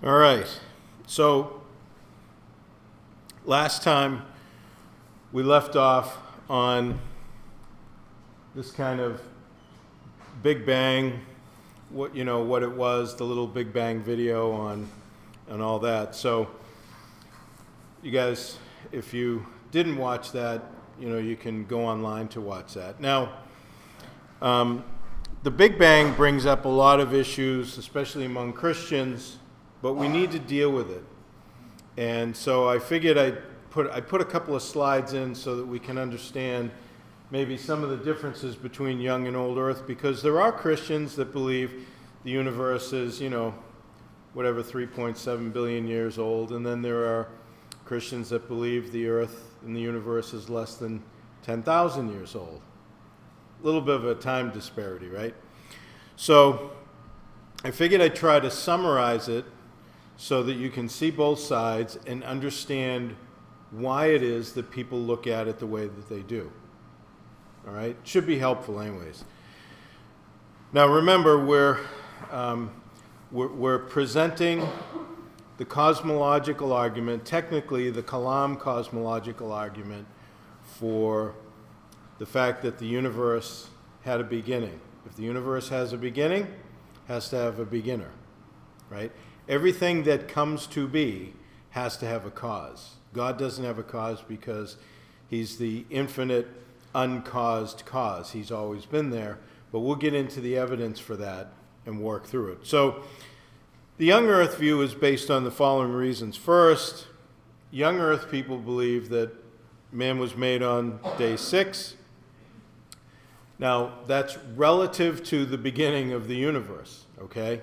All right. So last time we left off on this kind of Big Bang, what it was, the little Big Bang video on and all that. So you guys, if you didn't watch that, you can go online to watch that. Now, the Big Bang brings up a lot of issues, especially among Christians, but we need to deal with it. And so I figured I put a couple of slides in so that we can understand maybe some of the differences between young and old Earth, because there are Christians that believe the universe is, 3.7 billion years old, and then there are Christians that believe the Earth and the universe is less than 10,000 years old. A little bit of a time disparity, right? So I figured I'd try to summarize it so that you can see both sides and understand why it is that people look at it the way that they do. All right? Should be helpful anyways. Now remember, we're presenting the cosmological argument, technically the Kalam cosmological argument, for the fact that the universe had a beginning. If the universe has a beginning, it has to have a beginner, right? Everything that comes to be has to have a cause. God doesn't have a cause because he's the infinite, uncaused cause. He's always been there, but we'll get into the evidence for that and work through it. So the young Earth view is based on the following reasons. First, young Earth people believe that man was made on day 6. Now, that's relative to the beginning of the universe, okay?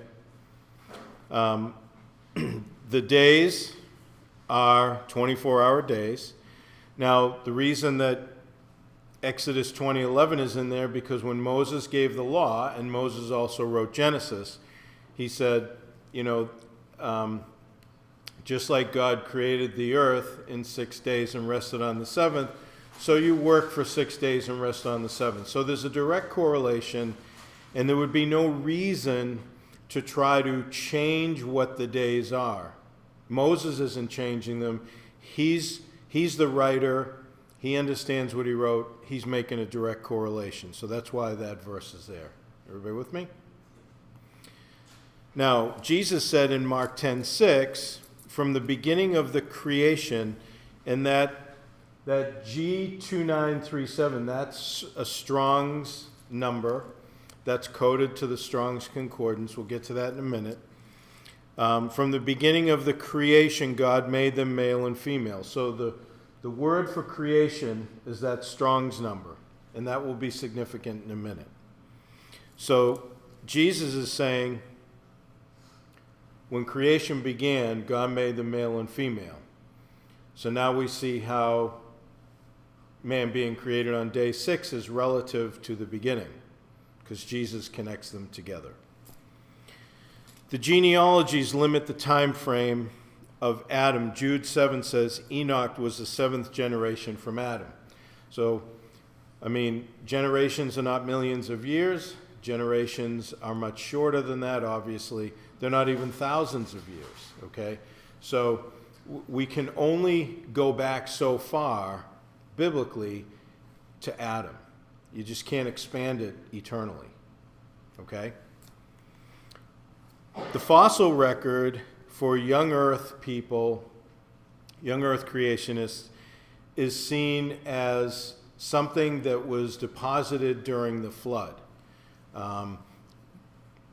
The days are 24-hour days. Now, the reason that Exodus 20:11 is in there, because when Moses gave the law, and Moses also wrote Genesis, he said, just like God created the earth in 6 days and rested on the 7th, so you work for 6 days and rest on the 7th. So there's a direct correlation, and there would be no reason to try to change what the days are. Moses isn't changing them. He's the writer. He understands what he wrote. He's making a direct correlation. So that's why that verse is there. Everybody with me? Now, Jesus said in Mark 10:6, from the beginning of the creation, and that G2937, that's a Strong's number. That's coded to the Strong's Concordance. We'll get to that in a minute. From the beginning of the creation, God made them male and female. So the word for creation is that Strong's number, and that will be significant in a minute. So Jesus is saying, when creation began, God made them male and female. So now we see how man being created on day 6 is relative to the beginning, because Jesus connects them together. The genealogies limit the time frame of Adam. Jude 7 says Enoch was the 7th generation from Adam. So, generations are not millions of years. Generations are much shorter than that, obviously. They're not even thousands of years, okay? So we can only go back so far, biblically, to Adam. You just can't expand it eternally, okay? The fossil record for young Earth people, young Earth creationists, is seen as something that was deposited during the flood.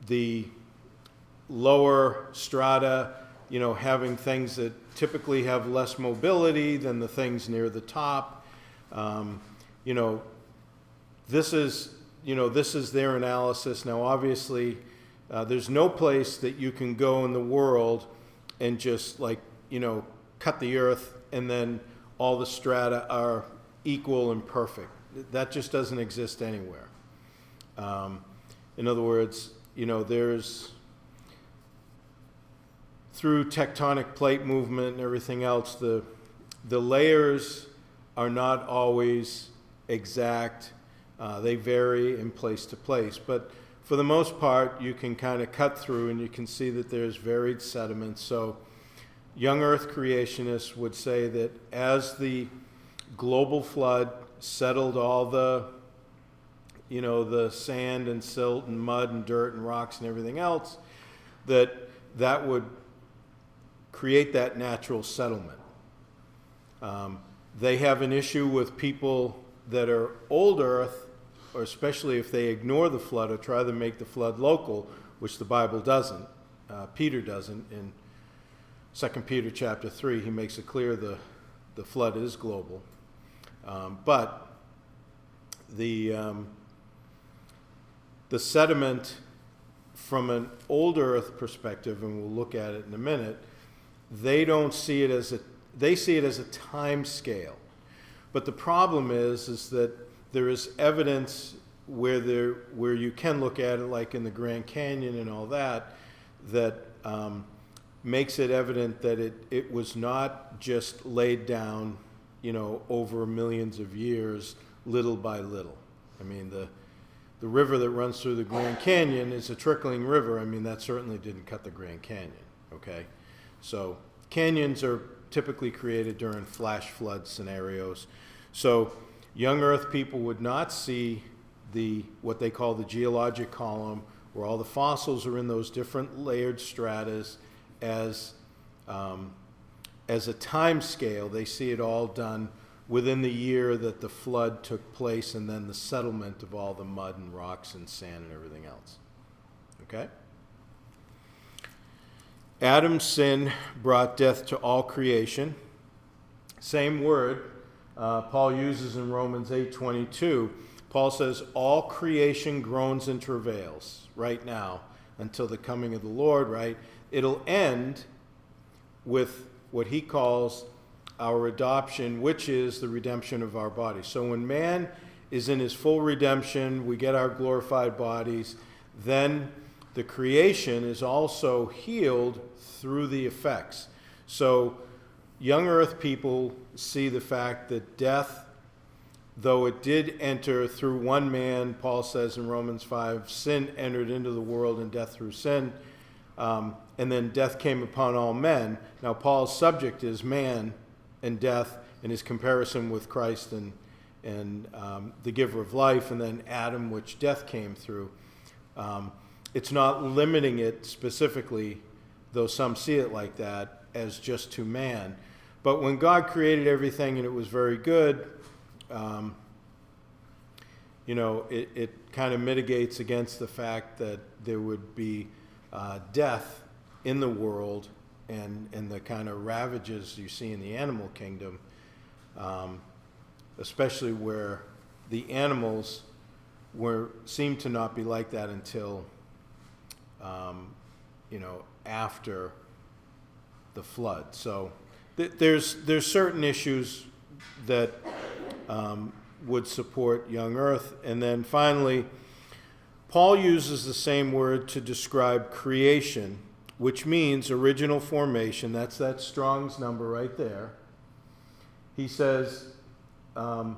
The lower strata, having things that typically have less mobility than the things near the top. This is their analysis. Now, obviously, there's no place that you can go in the world and just cut the earth and then all the strata are equal and perfect. That just doesn't exist anywhere. In other words, there's, through tectonic plate movement and everything else, the layers are not always exact. They vary in place to place. But for the most part, you can kind of cut through and you can see that there's varied sediments. So young earth creationists would say that as the global flood settled all the sand and silt and mud and dirt and rocks and everything else, that would create that natural settlement. They have an issue with people that are old earth, or especially if they ignore the flood or try to make the flood local, which the Bible doesn't. Peter doesn't. In 2 Peter chapter 3, he makes it clear the flood is global. But the sediment from an old earth perspective, and we'll look at it in a minute, they see it as a time scale. But the problem is that there is evidence where you can look at it, like in the Grand Canyon and all that makes it evident that it was not just laid down, over millions of years, little by little. I mean, the river that runs through the Grand Canyon is a trickling river. I mean, that certainly didn't cut the Grand Canyon, okay? So canyons are typically created during flash flood scenarios. So young earth people would not see what they call the geologic column, where all the fossils are in those different layered stratas, as a time scale. They see it all done within the year that the flood took place, and then the settlement of all the mud and rocks and sand and everything else. Okay? Adam's sin brought death to all creation. Same word Paul uses in Romans 8:22. Paul says, all creation groans and travails right now until the coming of the Lord, right? It'll end with what he calls our adoption, which is the redemption of our bodies. So when man is in his full redemption, we get our glorified bodies, then the creation is also healed through the effects. So young earth people see the fact that death, though it did enter through one man, Paul says in Romans 5, sin entered into the world and death through sin, and then death came upon all men. Now Paul's subject is man and death in his comparison with Christ and the giver of life, and then Adam, which death came through. It's not limiting it specifically, though some see it like that, as just to man. But when God created everything and it was very good, it kind of mitigates against the fact that there would be death in the world and the kind of ravages you see in the animal kingdom, especially where the animals seem to not be like that until after the flood. So there's certain issues that would support young earth. And then finally, Paul uses the same word to describe creation, which means original formation. That's that Strong's number right there. He says, the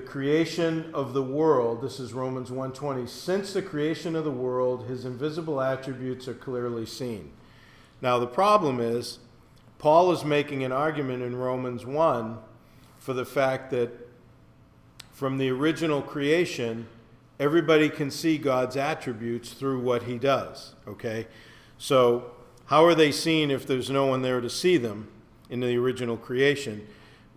creation of the world, this is Romans 1:20, since the creation of the world, his invisible attributes are clearly seen. Now the problem is, Paul is making an argument in Romans 1 for the fact that from the original creation, everybody can see God's attributes through what he does, okay? So how are they seen if there's no one there to see them in the original creation?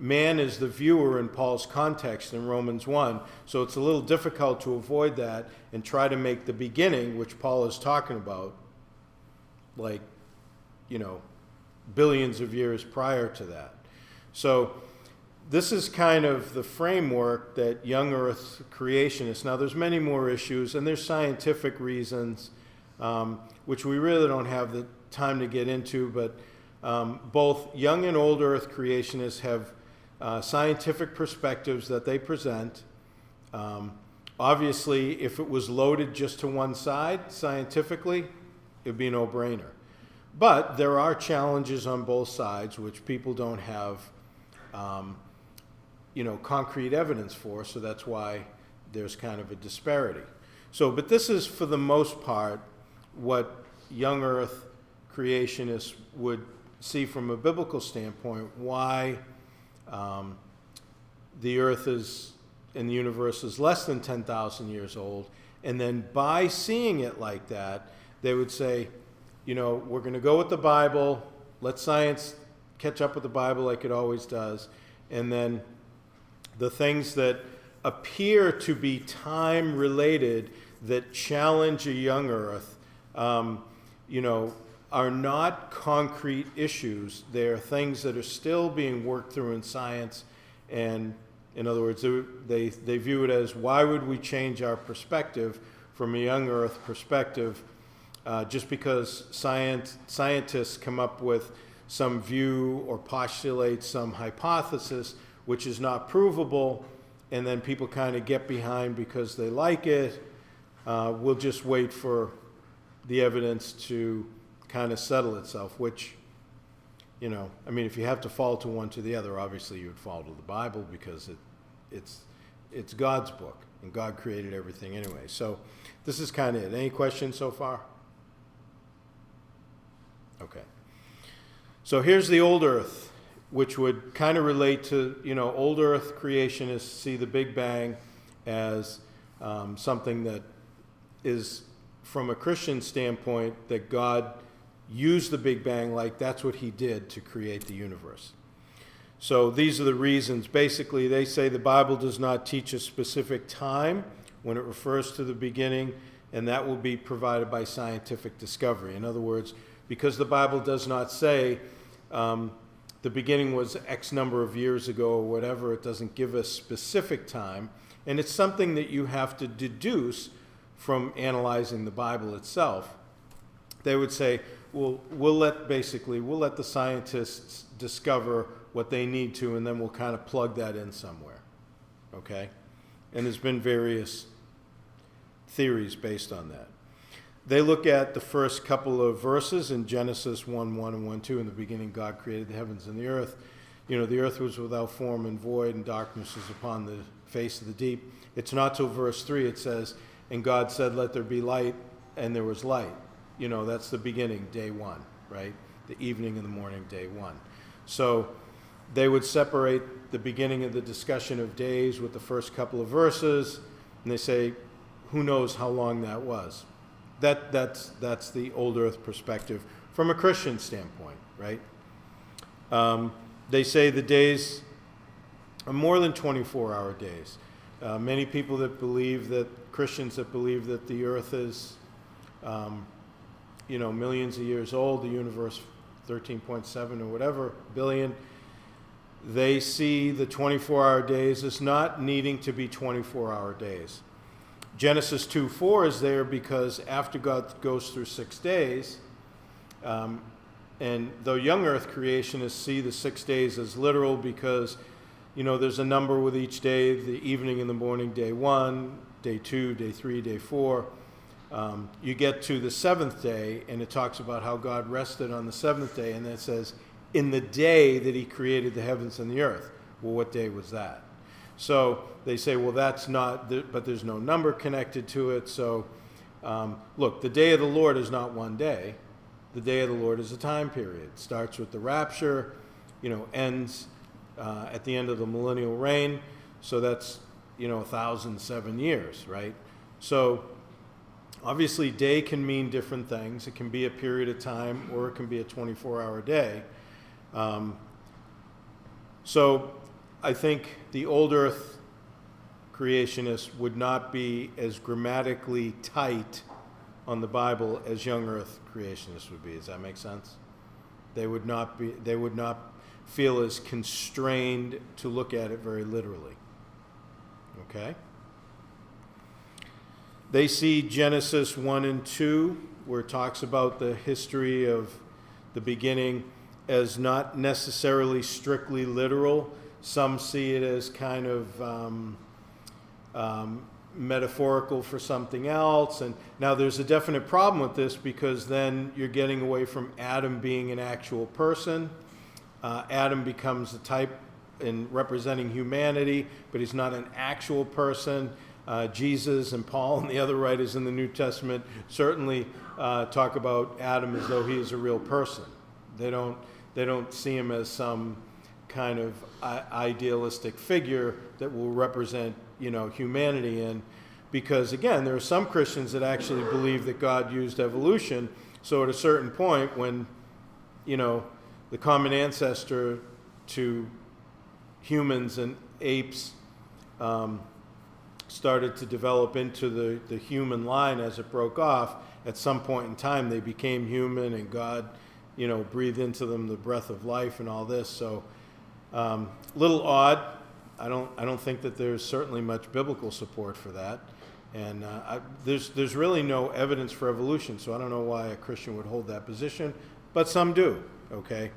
Man is the viewer in Paul's context in Romans 1, so it's a little difficult to avoid that and try to make the beginning, which Paul is talking about, like, billions of years prior to that. So this is kind of the framework that young earth creationists, now there's many more issues and there's scientific reasons, which we really don't have the time to get into, but both young and old earth creationists have scientific perspectives that they present. Obviously, if it was loaded just to one side, scientifically, it'd be a no-brainer. But there are challenges on both sides, which people don't have, concrete evidence for, so that's why there's kind of a disparity. But this is, for the most part, what young earth creationists would see from a biblical standpoint, why the earth is and the universe is less than 10,000 years old. And then by seeing it like that, they would say, we're going to go with the Bible. Let science catch up with the Bible like it always does. And then the things that appear to be time-related that challenge a young earth, are not concrete issues. They're things that are still being worked through in science. And in other words, they view it as, why would we change our perspective from a young earth perspective just because scientists come up with some view or postulate some hypothesis which is not provable, and then people kind of get behind because they like it. We'll just wait for the evidence to kind of settle itself, which, if you have to fall to one to the other, obviously you would fall to the Bible because it's God's book, and God created everything anyway. So this is kind of it. Any questions so far? Okay. So here's the old earth, which would kind of relate to, old earth creationists see the Big Bang as something that is, from a Christian standpoint, that God used the Big Bang like that's what he did to create the universe. So these are the reasons. Basically, they say the Bible does not teach a specific time when it refers to the beginning, and that will be provided by scientific discovery. In other words, because the Bible does not say the beginning was X number of years ago or whatever, it doesn't give a specific time, and it's something that you have to deduce from analyzing the Bible itself. They would say, well, we'll let the scientists discover what they need to, and then we'll kind of plug that in somewhere, okay? And there's been various theories based on that. They look at the first couple of verses in Genesis 1:1 and 1:2. In the beginning, God created the heavens and the earth. The earth was without form and void, and darkness was upon the face of the deep. It's not till verse 3 it says, and God said, let there be light, and there was light. That's the beginning, day one, right? The evening and the morning, day one. So they would separate the beginning of the discussion of days with the first couple of verses, and they say, who knows how long that was? That's the old earth perspective from a Christian standpoint, right? They say the days are more than 24-hour days. Many people Christians that believe that the earth is, millions of years old, the universe 13.7 or whatever billion, they see the 24-hour days as not needing to be 24-hour days. Genesis 2:4 is there because after God goes through 6 days, and though young earth creationists see the 6 days as literal because, there's a number with each day, the evening and the morning, day 1, day 2, day 3, day 4. You get to the seventh day, and it talks about how God rested on the seventh day, and it says, in the day that he created the heavens and the earth. Well, what day was that? So they say, well, that's not, but there's no number connected to it. So, look, the day of the Lord is not one day. The day of the Lord is a time period. It starts with the rapture, ends at the end of the millennial reign. So that's, 1,007 years, right? So obviously day can mean different things. It can be a period of time, or it can be a 24-hour day. So I think the old earth creationists would not be as grammatically tight on the Bible as young earth creationists would be. Does that make sense? They would not feel as constrained to look at it very literally. Okay? They see Genesis 1 and 2, where it talks about the history of the beginning, as not necessarily strictly literal. Some see it as kind of metaphorical for something else. And now there's a definite problem with this, because then you're getting away from Adam being an actual person. Adam becomes a type in representing humanity, but he's not an actual person. Jesus and Paul and the other writers in the New Testament certainly talk about Adam as though he is a real person. They don't see him as some kind of idealistic figure that will represent, humanity. And because, again, there are some Christians that actually believe that God used evolution. So at a certain point when, the common ancestor to humans and apes started to develop into the human line as it broke off, at some point in time they became human and God, breathed into them the breath of life and all this. So little odd. I don't think that there's certainly much biblical support for that. And there's really no evidence for evolution, so I don't know why a Christian would hold that position, but some do, okay?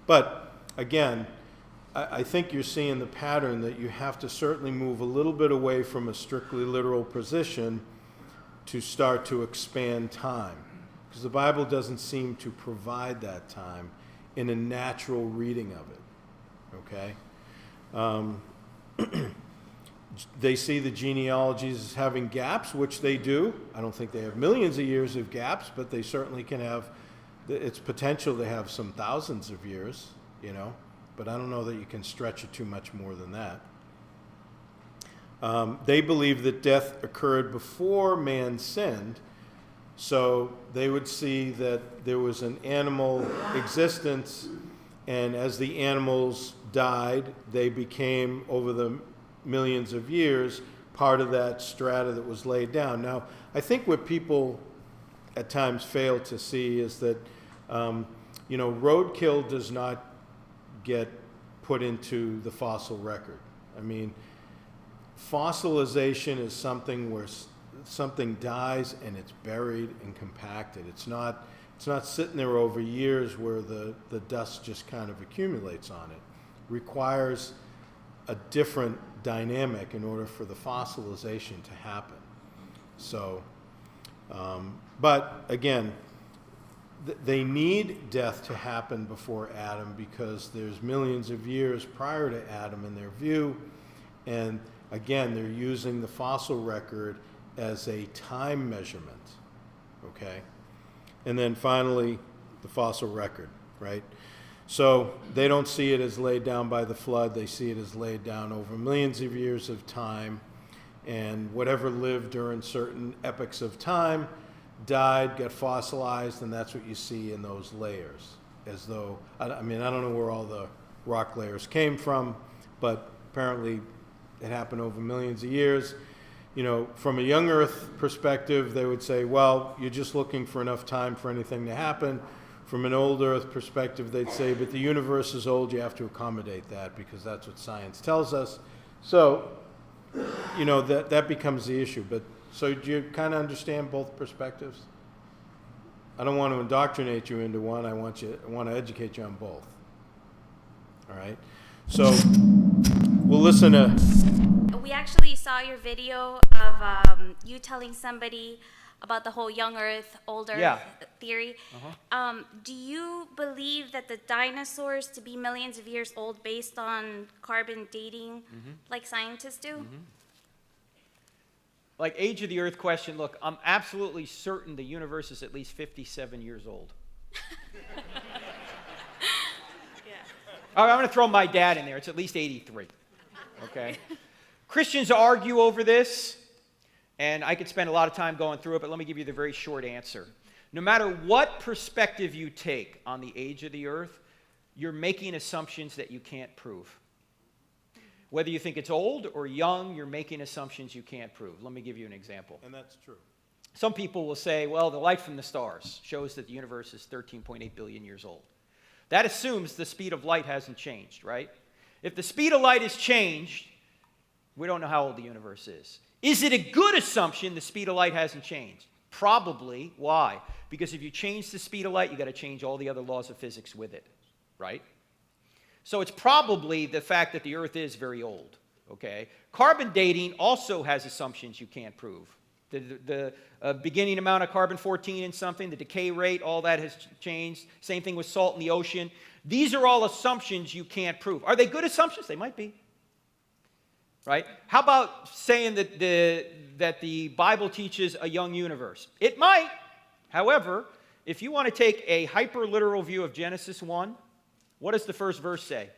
But again, I think you're seeing the pattern that you have to certainly move a little bit away from a strictly literal position to start to expand time, because the Bible doesn't seem to provide that time in a natural reading of it, okay? They see the genealogies as having gaps, which they do. I don't think they have millions of years of gaps, but they certainly can have, it's potential to have some thousands of years, but I don't know that you can stretch it too much more than that. They believe that death occurred before man sinned, so they would see that there was an animal existence, and as the animals died, they became, over the millions of years, part of that strata that was laid down. Now, I think what people at times fail to see is that, roadkill does not get put into the fossil record. I mean, fossilization is something where something dies and it's buried and compacted. It's not sitting there over years where the dust just kind of accumulates on it. It requires a different dynamic in order for the fossilization to happen. So, but again, they need death to happen before Adam because there's millions of years prior to Adam in their view. And again, they're using the fossil record as a time measurement, okay? And then finally, the fossil record, right? So they don't see it as laid down by the flood. They see it as laid down over millions of years of time. And whatever lived during certain epochs of time died, got fossilized, and that's what you see in those layers. As though, I don't know where all the rock layers came from, but apparently it happened over millions of years. From a young Earth perspective, they would say, well, you're just looking for enough time for anything to happen. From an old Earth perspective, they'd say, but the universe is old, you have to accommodate that because that's what science tells us. So, that becomes the issue. But so do you kind of understand both perspectives? I don't want to indoctrinate you into one. I want to educate you on both. All right? So we'll listen to... We actually saw your video of you telling somebody about the whole young Earth, old Earth theory. Uh-huh. Do you believe that the dinosaurs to be millions of years old based on carbon dating, like scientists do? Mm-hmm. Like age of the Earth question, look, I'm absolutely certain the universe is at least 57 years old. I'm going to throw my dad in there. It's at least 83. Okay? Christians argue over this. And I could spend a lot of time going through it, but let me give you the very short answer. No matter what perspective you take on the age of the Earth, you're making assumptions that you can't prove. Whether you think it's old or young, you're making assumptions you can't prove. Let me give you an example. And that's true. Some people will say, well, the light from the stars shows that the universe is 13.8 billion years old. That assumes the speed of light hasn't changed, right? If the speed of light has changed, we don't know how old the universe is. Is it a good assumption the speed of light hasn't changed? Probably. Why? Because if you change the speed of light, you've got to change all the other laws of physics with it, right? So it's probably the fact that the Earth is very old, okay? Carbon dating also has assumptions you can't prove. The beginning amount of carbon-14 in something, the decay rate, all that has changed. Same thing with salt in the ocean. These are all assumptions you can't prove. Are they good assumptions? They might be. right? How about saying that the Bible teaches a young universe? It might. However, if you want to take a hyper-literal view of Genesis 1, what does the first verse say?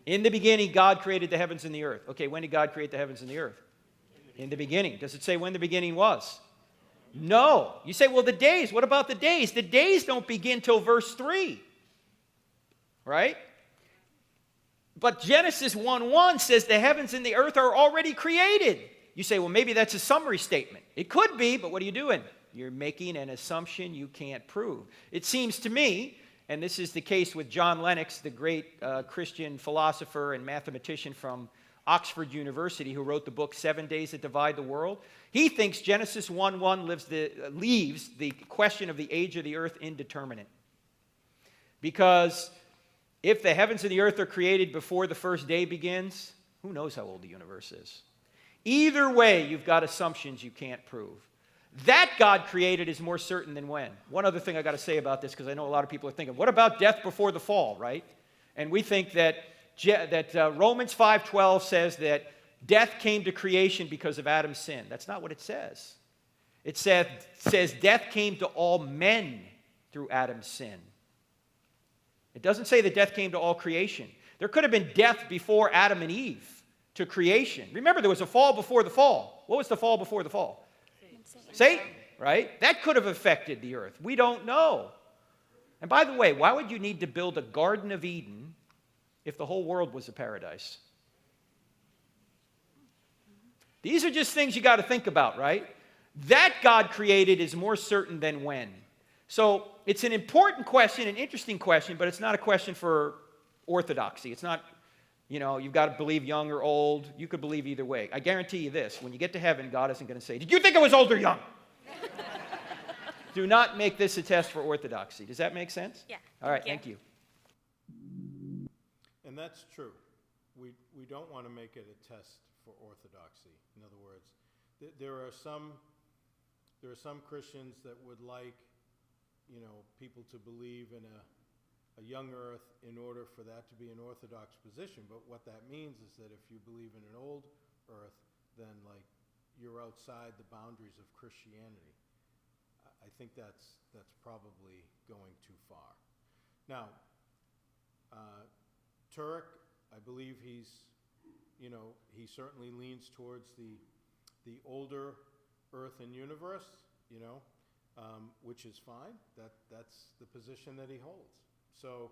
In the beginning, God created the heavens and the earth. Okay, when did God create the heavens and the earth? In the beginning. Does it say when the beginning was? No. You say, well, the days. What about the days? The days don't begin till verse 3. Right? But Genesis 1:1 says the heavens and the earth are already created. You say, well, maybe that's a summary statement. It could be, but what are you doing? You're making an assumption you can't prove. It seems to me, and this is the case with John Lennox, the great Christian philosopher and mathematician from Oxford University, who wrote the book 7 Days That Divide the World. He thinks Genesis 1:1 leaves the question of the age of the earth indeterminate. Because if the heavens and the earth are created before the first day begins, who knows how old the universe is? Either way, you've got assumptions you can't prove. That God created is more certain than when. One other thing I got to say about this, because I know a lot of people are thinking, what about death before the fall, right? And we think that Romans 5:12 says that death came to creation because of Adam's sin. That's not what it says. It says death came to all men through Adam's sin. It doesn't say that death came to all creation. There could have been death before Adam and Eve to creation. Remember, there was a fall before the fall. What was the fall before the fall? Satan, right? That could have affected the earth. We don't know. And by the way, why would you need to build a Garden of Eden if the whole world was a paradise? These are just things you got to think about, right? That God created is more certain than when. So it's an important question, an interesting question, but it's not a question for orthodoxy. It's not, you've got to believe young or old. You could believe either way. I guarantee you this, when you get to heaven, God isn't going to say, did you think I was old or young? Do not make this a test for orthodoxy. Does that make sense? Yeah. All right, thank you. And that's true. We don't want to make it a test for orthodoxy. In other words, there are some Christians that would like people to believe in a young earth in order for that to be an orthodox position. But what that means is that if you believe in an old earth, then you're outside the boundaries of Christianity. I think that's probably going too far. Now, Turek, I believe he certainly leans towards the older earth and universe, which is fine. That's the position that he holds. So,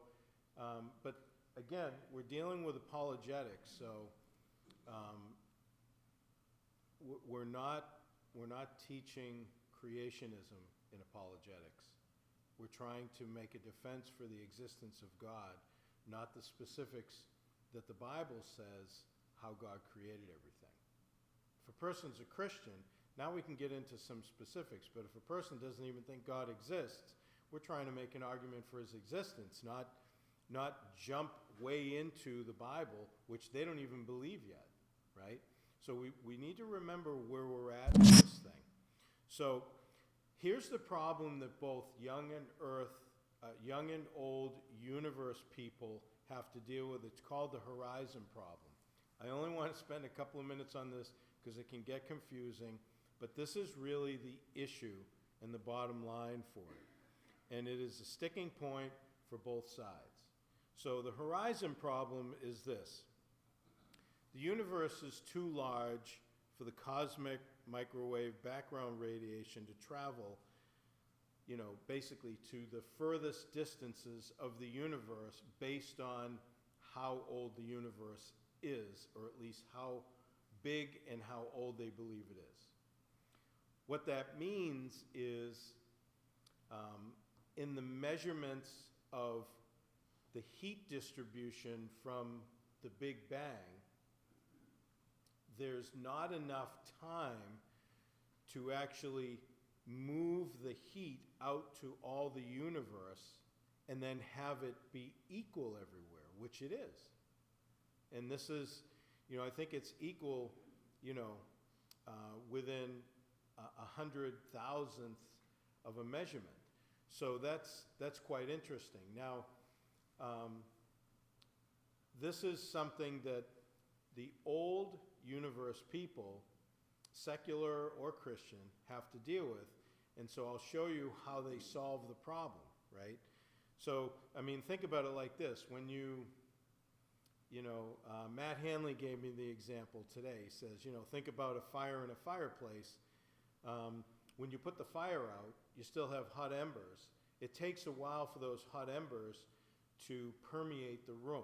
but again, we're dealing with apologetics, so we're not teaching creationism in apologetics. We're trying to make a defense for the existence of God, not the specifics that the Bible says how God created everything. If a person's a Christian, now we can get into some specifics, but if a person doesn't even think God exists, we're trying to make an argument for his existence, not jump way into the Bible, which they don't even believe yet, right? So we need to remember where we're at in this thing. So here's the problem that both young and old universe people have to deal with. It's called the horizon problem. I only want to spend a couple of minutes on this because it can get confusing, but this is really the issue and the bottom line for it. And it is a sticking point for both sides. So the horizon problem is this. The universe is too large for the cosmic microwave background radiation to travel, basically to the furthest distances of the universe based on how old the universe is, or at least how big and how old they believe it is. What that means is in the measurements of the heat distribution from the Big Bang, there's not enough time to actually move the heat out to all the universe and then have it be equal everywhere, which it is. And this is, I think it's equal, within 100,000th of a measurement. So that's quite interesting. Now, this is something that the old universe people, secular or Christian, have to deal with. And so I'll show you how they solve the problem, right? So, I mean, think about it like this. When Matt Hanley gave me the example today. He says, think about a fire in a fireplace. When you put the fire out, you still have hot embers. It takes a while for those hot embers to permeate the room.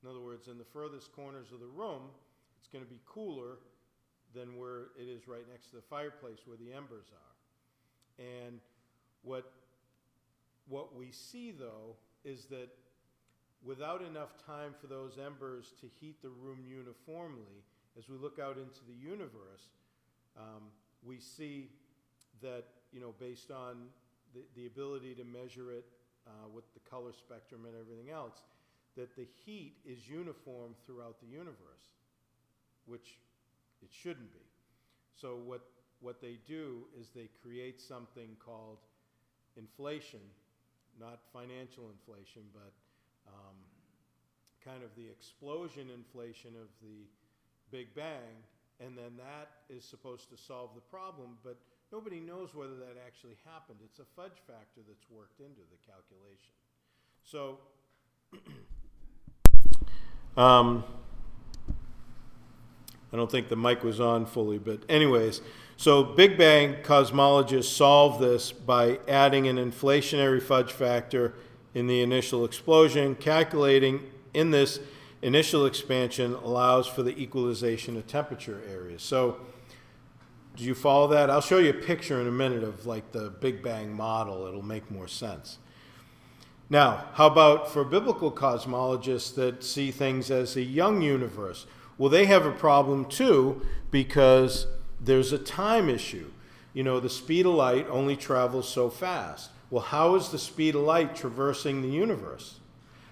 In other words, in the furthest corners of the room, it's going to be cooler than where it is right next to the fireplace where the embers are. And what we see, though, is that without enough time for those embers to heat the room uniformly, as we look out into the universe, we see that, based on the ability to measure it with the color spectrum and everything else, that the heat is uniform throughout the universe, which it shouldn't be. So what they do is they create something called inflation, not financial inflation, but kind of the explosion inflation of the Big Bang, and then that is supposed to solve the problem, but nobody knows whether that actually happened. It's a fudge factor that's worked into the calculation. So, I don't think the mic was on fully, but anyways, so Big Bang cosmologists solve this by adding an inflationary fudge factor in the initial explosion. Calculating in this initial expansion allows for the equalization of temperature areas. So, do you follow that? I'll show you a picture in a minute of like the Big Bang model. It'll make more sense. Now, how about for biblical cosmologists that see things as a young universe? Well, they have a problem too, because there's a time issue. The speed of light only travels so fast. Well, how is the speed of light traversing the universe?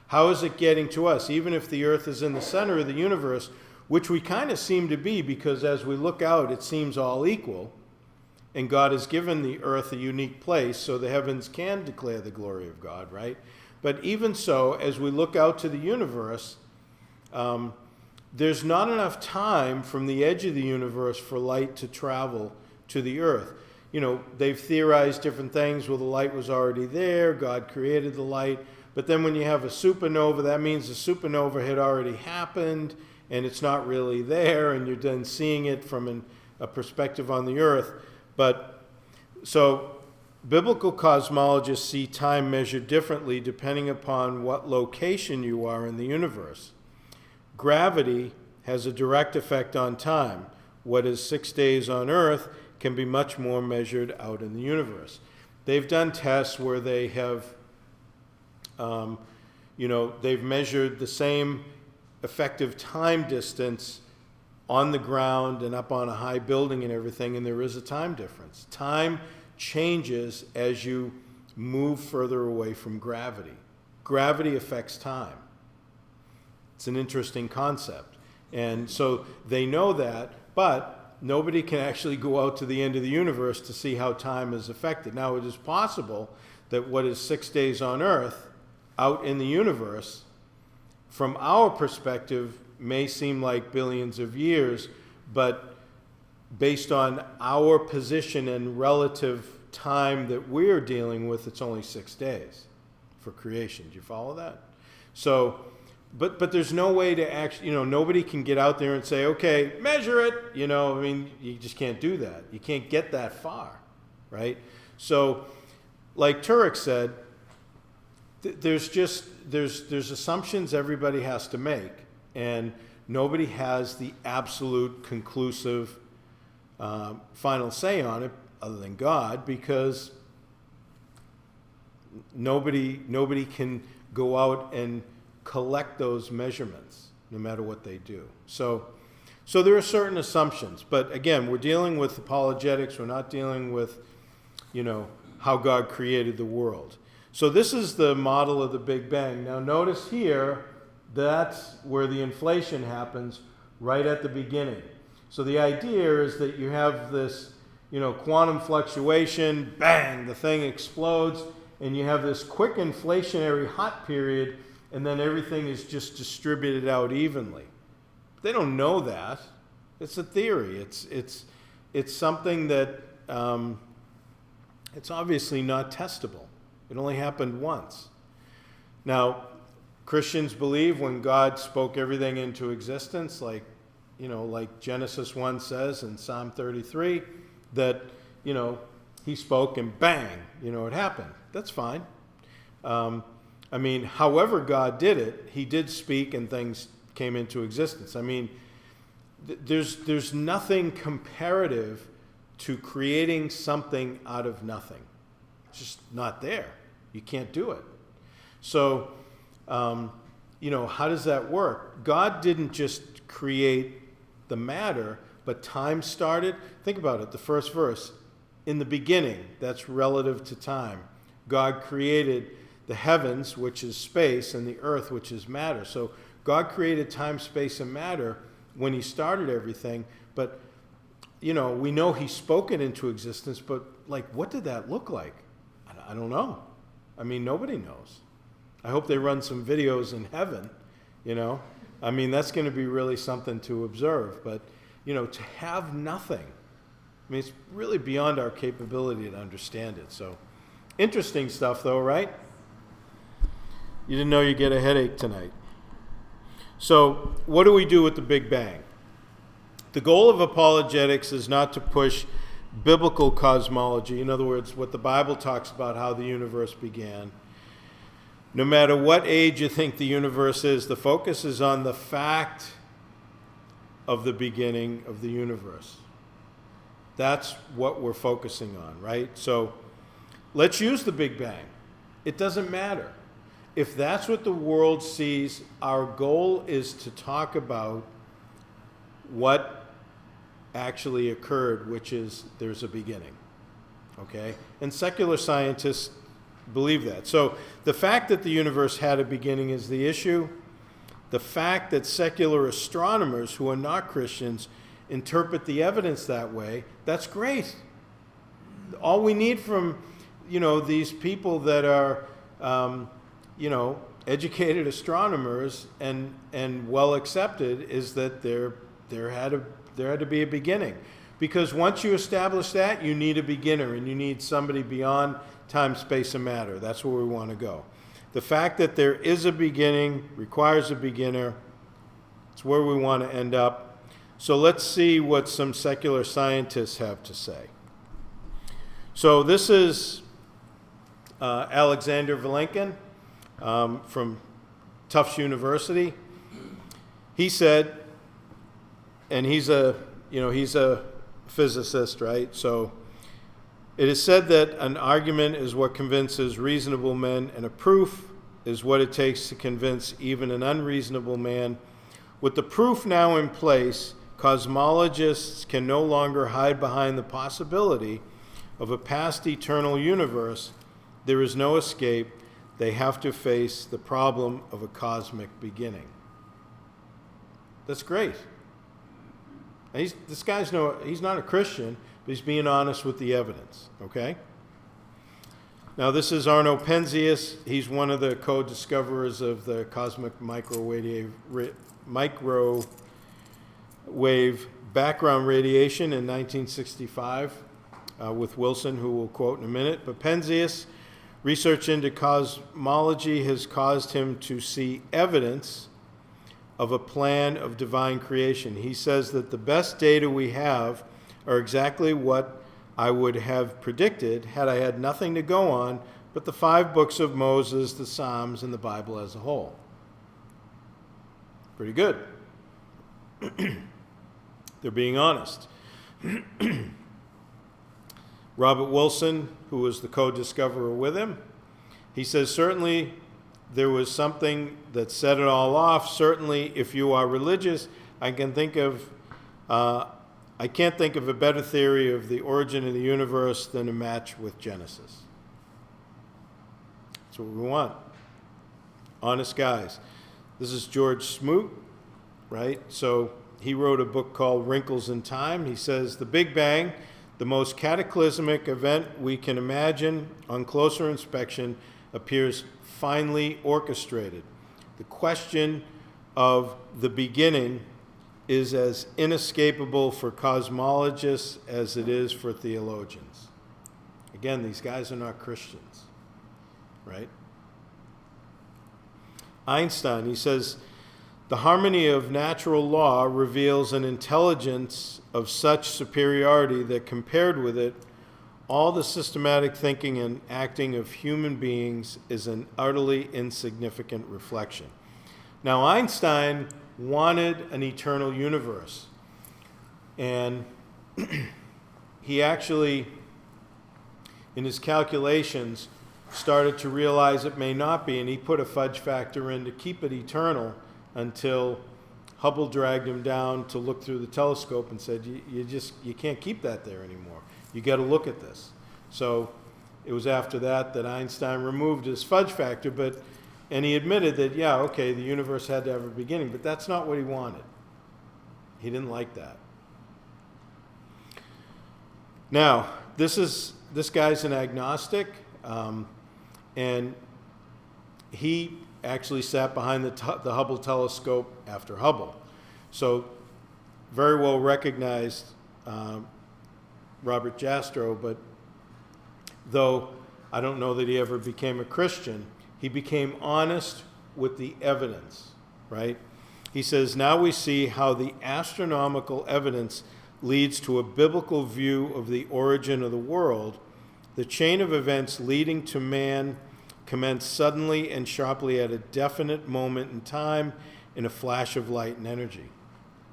How is it getting to us? Even if the Earth is in the center of the universe, which we kind of seem to be, because as we look out, it seems all equal, and God has given the Earth a unique place, so the heavens can declare the glory of God, right? But even so, as we look out to the universe, there's not enough time from the edge of the universe for light to travel to the Earth. They've theorized different things. Well, the light was already there. God created the light. But then when you have a supernova, that means the supernova had already happened, and it's not really there, and you're then seeing it from a perspective on the Earth. But so biblical cosmologists see time measured differently depending upon what location you are in the universe. Gravity has a direct effect on time. What is 6 days on Earth can be much more measured out in the universe. They've done tests where they have, they've measured the same effective time distance on the ground and up on a high building and everything, and there is a time difference. Time changes as you move further away from gravity. Gravity affects time. It's an interesting concept. And so they know that, but nobody can actually go out to the end of the universe to see how time is affected. Now, it is possible that what is 6 days on Earth out in the universe, from our perspective, may seem like billions of years, but based on our position and relative time that we're dealing with, it's only 6 days for creation. Do you follow that? So, but there's no way to actually, nobody can get out there and say, okay, measure it. You just can't do that. You can't get that far, right? So, like Turek said, there's assumptions everybody has to make, and nobody has the absolute conclusive final say on it other than God, because nobody can go out and collect those measurements no matter what they do. So there are certain assumptions, but again, we're dealing with apologetics. We're not dealing with, how God created the world. So this is the model of the Big Bang. Now notice here, that's where the inflation happens right at the beginning. So the idea is that you have this, quantum fluctuation, bang, the thing explodes, and you have this quick inflationary hot period, and then everything is just distributed out evenly. They don't know that. It's a theory. It's something that it's obviously not testable. It only happened once. Now, Christians believe when God spoke everything into existence, like Genesis 1 says in Psalm 33, that, he spoke and bang, it happened. That's fine. However God did it, he did speak and things came into existence. There's nothing comparative to creating something out of nothing. It's just not there. You can't do it. So, how does that work? God didn't just create the matter, but time started. Think about it, the first verse. In the beginning, that's relative to time. God created the heavens, which is space, and the earth, which is matter. So God created time, space, and matter when he started everything. But, we know he spoke it into existence, but, what did that look like? I don't know. Nobody knows. I hope they run some videos in heaven, that's going to be really something to observe. But, to have nothing, it's really beyond our capability to understand it. So, interesting stuff, though, right? You didn't know you get a headache tonight. So, what do we do with the Big Bang? The goal of apologetics is not to push biblical cosmology, in other words, what the Bible talks about how the universe began. No matter what age you think the universe is, the focus is on the fact of the beginning of the universe. That's what we're focusing on, right? So let's use the Big Bang. It doesn't matter. If that's what the world sees, our goal is to talk about what actually occurred, which is there's a beginning, okay? And secular scientists believe that. So the fact that the universe had a beginning is the issue. The fact that secular astronomers who are not Christians interpret the evidence that way, that's great. All we need from, these people that are, educated astronomers and well accepted is that there had to be a beginning. Because once you establish that, you need a beginner, and you need somebody beyond time, space, and matter. That's where we want to go. The fact that there is a beginning requires a beginner. It's where we want to end up. So let's see what some secular scientists have to say. So this is Alexander Vilenkin from Tufts University. He said, and he's a physicist, right? So it is said that an argument is what convinces reasonable men, and a proof is what it takes to convince even an unreasonable man. With the proof now in place, cosmologists can no longer hide behind the possibility of a past eternal universe. There is no escape. They have to face the problem of a cosmic beginning. That's great. This guy's he's not a Christian, but he's being honest with the evidence, okay? Now, this is Arno Penzias. He's one of the co-discoverers of the cosmic microwave background radiation in 1965 with Wilson, who we'll quote in a minute. But Penzias' research into cosmology has caused him to see evidence of a plan of divine creation. He says that the best data we have are exactly what I would have predicted had I had nothing to go on but the 5 books of Moses, the Psalms, and the Bible as a whole. Pretty good. They're being honest. Robert Wilson, who was the co-discoverer with him, he says, certainly there was something that set it all off. Certainly, if you are religious, I can't think of a better theory of the origin of the universe than a match with Genesis. That's what we want. Honest guys. This is George Smoot, right? So he wrote a book called Wrinkles in Time. He says, the Big Bang, the most cataclysmic event we can imagine on closer inspection, appears finely orchestrated. The question of the beginning is as inescapable for cosmologists as it is for theologians. Again, these guys are not Christians, right? Einstein, he says, the harmony of natural law reveals an intelligence of such superiority that compared with it, all the systematic thinking and acting of human beings is an utterly insignificant reflection. Now, Einstein wanted an eternal universe, and he actually, in his calculations, started to realize it may not be, and he put a fudge factor in to keep it eternal until Hubble dragged him down to look through the telescope and said, you can't keep that there anymore. You got to look at this. So it was after that that Einstein removed his fudge factor, and he admitted that, yeah, okay, the universe had to have a beginning, but that's not what he wanted. He didn't like that. Now, this guy's an agnostic, and he actually sat behind the Hubble telescope after Hubble. So very well recognized Robert Jastrow, but though I don't know that he ever became a Christian, he became honest with the evidence, right? He says, now we see how the astronomical evidence leads to a biblical view of the origin of the world. The chain of events leading to man commenced suddenly and sharply at a definite moment in time in a flash of light and energy.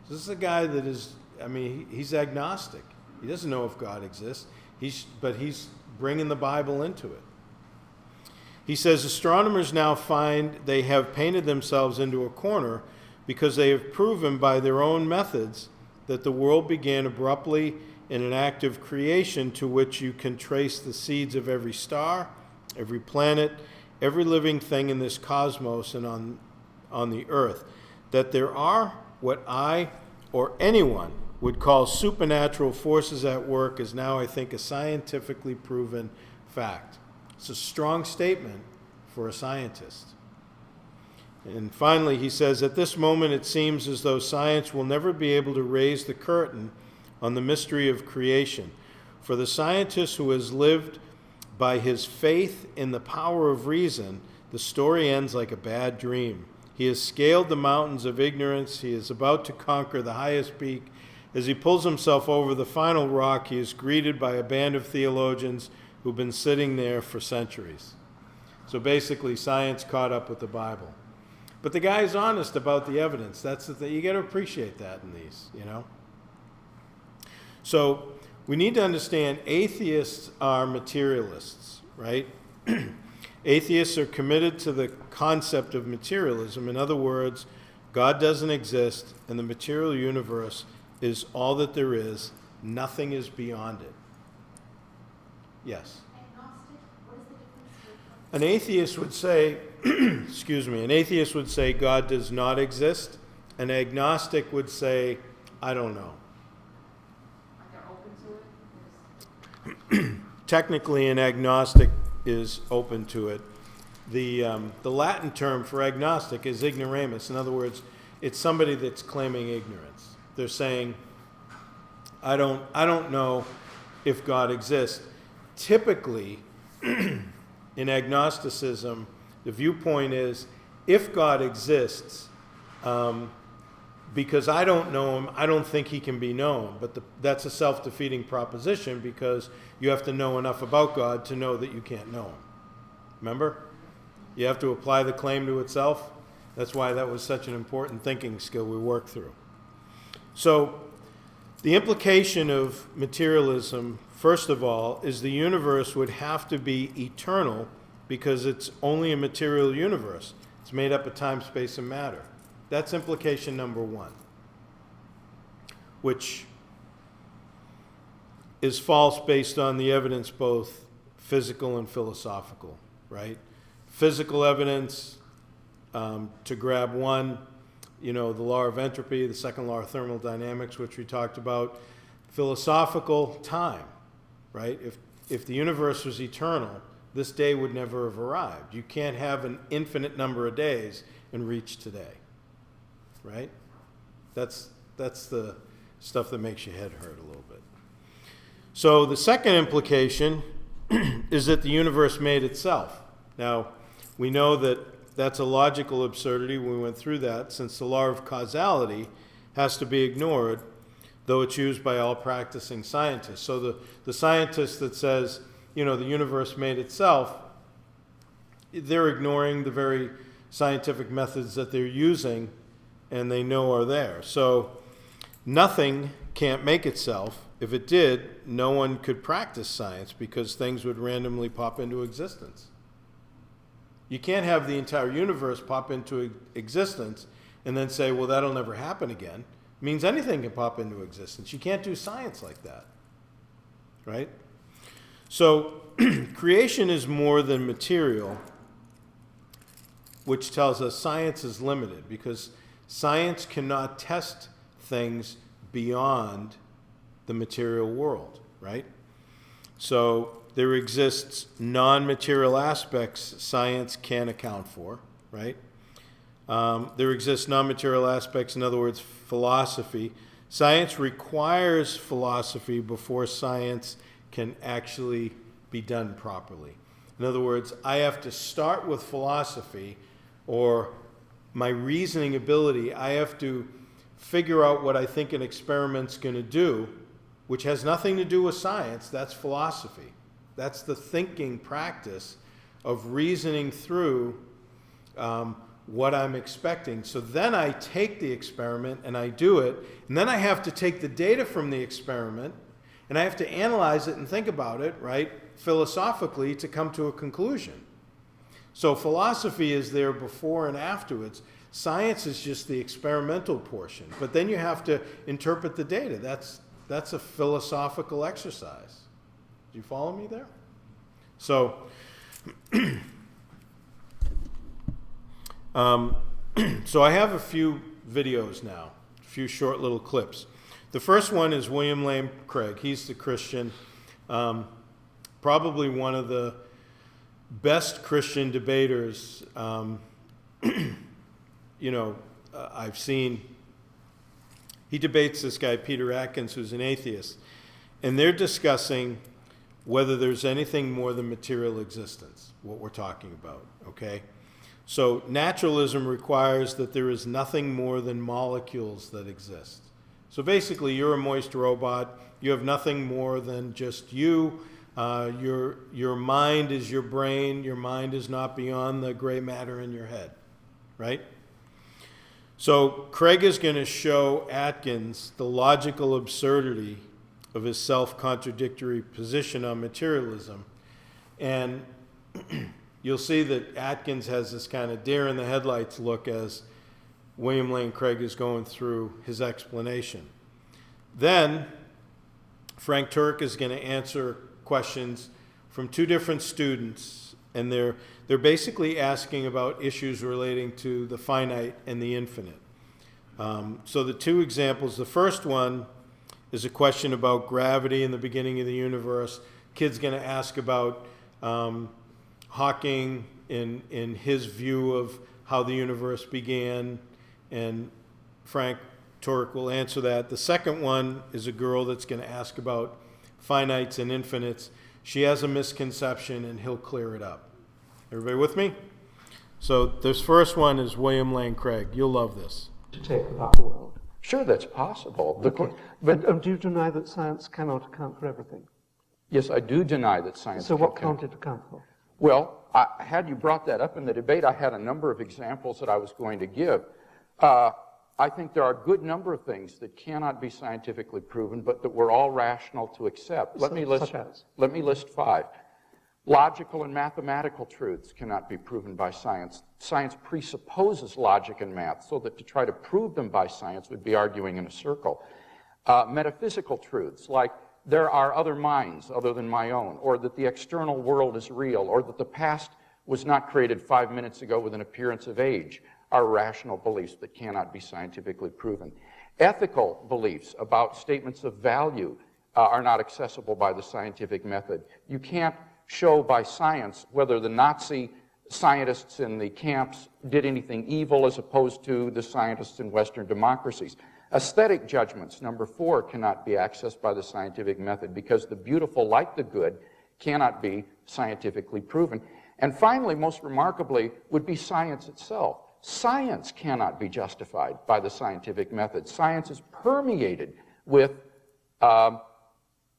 So this is a guy that is, he's agnostic. He doesn't know if God exists, but he's bringing the Bible into it. He says, astronomers now find they have painted themselves into a corner because they have proven by their own methods that the world began abruptly in an act of creation to which you can trace the seeds of every star, every planet, every living thing in this cosmos and on the earth, that there are what I or anyone would call supernatural forces at work is now, I think, a scientifically proven fact. It's a strong statement for a scientist. And finally, he says, at this moment it seems as though science will never be able to raise the curtain on the mystery of creation. For the scientist who has lived by his faith in the power of reason, the story ends like a bad dream. He has scaled the mountains of ignorance. He is about to conquer the highest peak. As he pulls himself over the final rock, he is greeted by a band of theologians who've been sitting there for centuries. So basically, science caught up with the Bible. But the guy is honest about the evidence. That's the thing. You got to appreciate that in these, So we need to understand atheists are materialists, right? Atheists are committed to the concept of materialism. In other words, God doesn't exist, and the material universe is all that there is. Nothing is beyond it. Yes? Agnostic, what is the difference? An atheist would say, an atheist would say God does not exist. An agnostic would say, I don't know. Like they're open to it? Technically, an agnostic is open to it. The Latin term for agnostic is ignoramus. In other words, it's somebody that's claiming ignorance. They're saying, I don't know if God exists. Typically, in agnosticism, the viewpoint is, if God exists, because I don't know him, I don't think he can be known. But that's a self-defeating proposition, because you have to know enough about God to know that you can't know him. Remember? You have to apply the claim to itself. That's why that was such an important thinking skill we worked through. So the implication of materialism, first of all, is the universe would have to be eternal because it's only a material universe. It's made up of time, space, and matter. That's implication number one, which is false based on the evidence, both physical and philosophical, right? Physical evidence, to grab one, the law of entropy, the second law of thermodynamics, which we talked about. Philosophical, time, right? If the universe was eternal, this day would never have arrived. You can't have an infinite number of days and reach today, right? That's That's the stuff that makes your head hurt a little bit. So the second implication is that the universe made itself. Now, we know that that's a logical absurdity. We went through that, since the law of causality has to be ignored, though it's used by all practicing scientists. So the scientist that says, the universe made itself, they're ignoring the very scientific methods that they're using and they know are there. So nothing can't make itself. If it did, no one could practice science because things would randomly pop into existence. You can't have the entire universe pop into existence and then say, well, that'll never happen again. It means anything can pop into existence. You can't do science like that, right? So creation is more than material, which tells us science is limited because science cannot test things beyond the material world, right? So there exists non-material aspects science can account for, right? There exists non-material aspects, in other words, philosophy. Science requires philosophy before science can actually be done properly. In other words, I have to start with philosophy, or my reasoning ability. I have to figure out what I think an experiment's going to do, which has nothing to do with science. That's philosophy. That's the thinking practice of reasoning through what I'm expecting. So then I take the experiment and I do it, and then I have to take the data from the experiment and I have to analyze it and think about it, right, philosophically, to come to a conclusion. So philosophy is there before and afterwards. Science is just the experimental portion, but then you have to interpret the data. That's a philosophical exercise. Do you follow me there? So, so I have a few videos now, a few short little clips. The first one is William Lane Craig. He's the Christian, probably one of the best Christian debaters I've seen. He debates this guy, Peter Atkins, who's an atheist, and they're discussing whether there's anything more than material existence, what we're talking about, okay? So naturalism requires that there is nothing more than molecules that exist. So basically, you're a moist robot. You have nothing more than just you. Your mind is your brain. Your mind is not beyond the gray matter in your head, right? So Craig is going to show Atkins the logical absurdity of his self-contradictory position on materialism. And you'll see that Atkins has this kind of deer in the headlights look as William Lane Craig is going through his explanation. Then Frank Turk is going to answer questions from two different students, and they're basically asking about issues relating to the finite and the infinite. So the two examples, the first one is a question about gravity in the beginning of the universe. Kid's going to ask about Hawking in his view of how the universe began, and Frank Turk will answer that. The second one is a girl that's going to ask about finites and infinites. She has a misconception, and he'll clear it up. Everybody with me? So this first one is William Lane Craig. You'll love this. To take about the world. Sure, that's possible. Okay. But do you deny that science cannot account for everything? Yes, I do deny that science So what can. can't it account for? Well, had you brought that up in the debate, I had a number of examples that I was going to give. I think there are a good number of things that cannot be scientifically proven, but that we're all rational to accept. Let me list 5. Logical and mathematical truths cannot be proven by science. Science presupposes logic and math, so that to try to prove them by science would be arguing in a circle. Metaphysical truths, like there are other minds other than my own, or that the external world is real, or that the past was not created 5 minutes ago with an appearance of age, are rational beliefs that cannot be scientifically proven. Ethical beliefs about statements of value are not accessible by the scientific method. You can't show by science whether the Nazi scientists in the camps did anything evil as opposed to the scientists in Western democracies. Aesthetic judgments, number 4, cannot be accessed by the scientific method because the beautiful, like the good, cannot be scientifically proven. And finally, most remarkably, would be science itself. Science cannot be justified by the scientific method. Science is permeated with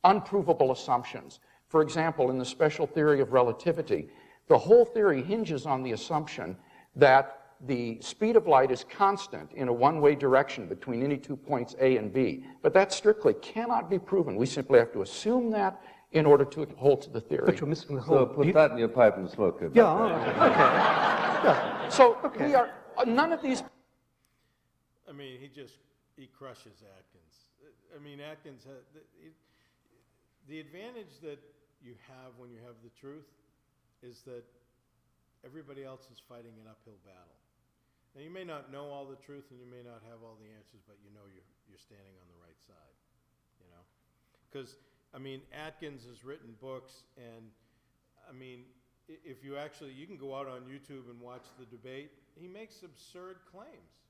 unprovable assumptions. For example, in the special theory of relativity, the whole theory hinges on the assumption that the speed of light is constant in a one-way direction between any 2 points A and B. But that strictly cannot be proven. We simply have to assume that in order to hold to the theory. But you're missing the whole... So put that in your pipe and smoke it. Yeah, all right. Okay. Yeah. So we are, none of these... I mean, he crushes Atkins. I mean, Atkins, the advantage that you have when you have the truth is that everybody else is fighting an uphill battle. Now, you may not know all the truth and you may not have all the answers, but you know you're standing on the right side, you know? Because, I mean, Atkins has written books, and, I mean, if you actually, you can go out on YouTube and watch the debate, he makes absurd claims,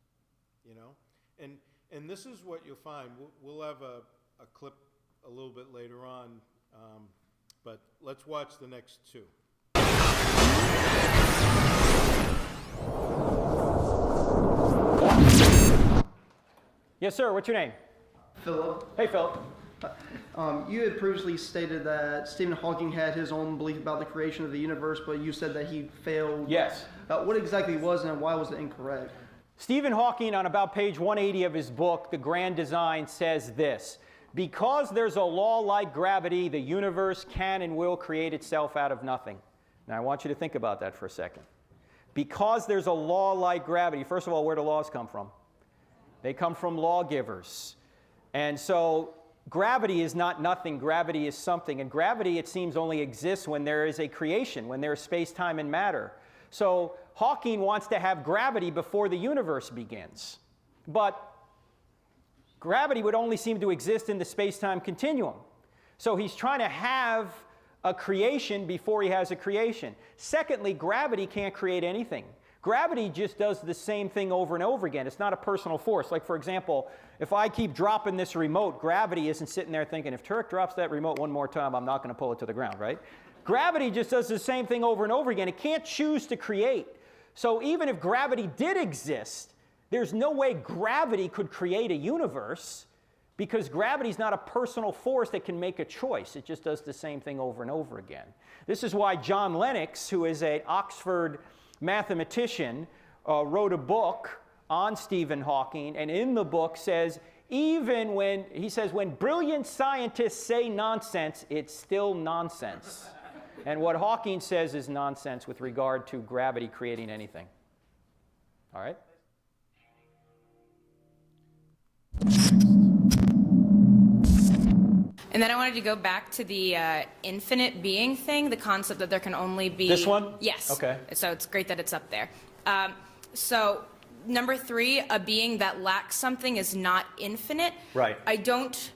you know? And this is what you'll find. We'll have a clip a little bit later on, but let's watch the next two. Yes, sir. What's your name? Philip, Hey, Philip. you had previously stated that Stephen Hawking had his own belief about the creation of the universe, but you said that he failed. Yes. What exactly was it and why was it incorrect? Stephen Hawking, on about page 180 of his book, The Grand Design, says this: because there's a law like gravity, the universe can and will create itself out of nothing. Now, I want you to think about that for a second. Because there's a law like gravity, first of all, where do laws come from? They come from lawgivers. And so gravity is not nothing, gravity is something. And gravity, it seems, only exists when there is a creation, when there is space, time, and matter. So Hawking wants to have gravity before the universe begins. But gravity would only seem to exist in the space-time continuum. So he's trying to have a creation before he has a creation. Secondly, gravity can't create anything. Gravity just does the same thing over and over again. It's not a personal force. Like, for example, if I keep dropping this remote, gravity isn't sitting there thinking, if Turk drops that remote one more time, I'm not going to pull it to the ground, right? Gravity just does the same thing over and over again. It can't choose to create. So even if gravity did exist, there's no way gravity could create a universe, because gravity is not a personal force that can make a choice. It just does the same thing over and over again. This is why John Lennox, who is an Oxford mathematician, wrote a book on Stephen Hawking, and in the book says, even when, he says, when brilliant scientists say nonsense, it's still nonsense. And what Hawking says is nonsense with regard to gravity creating anything. All right? And then I wanted to go back to the infinite being thing, the concept that there can only be... This one? Yes. Okay. So it's great that it's up there. So number 3, a being that lacks something is not infinite. Right. I don't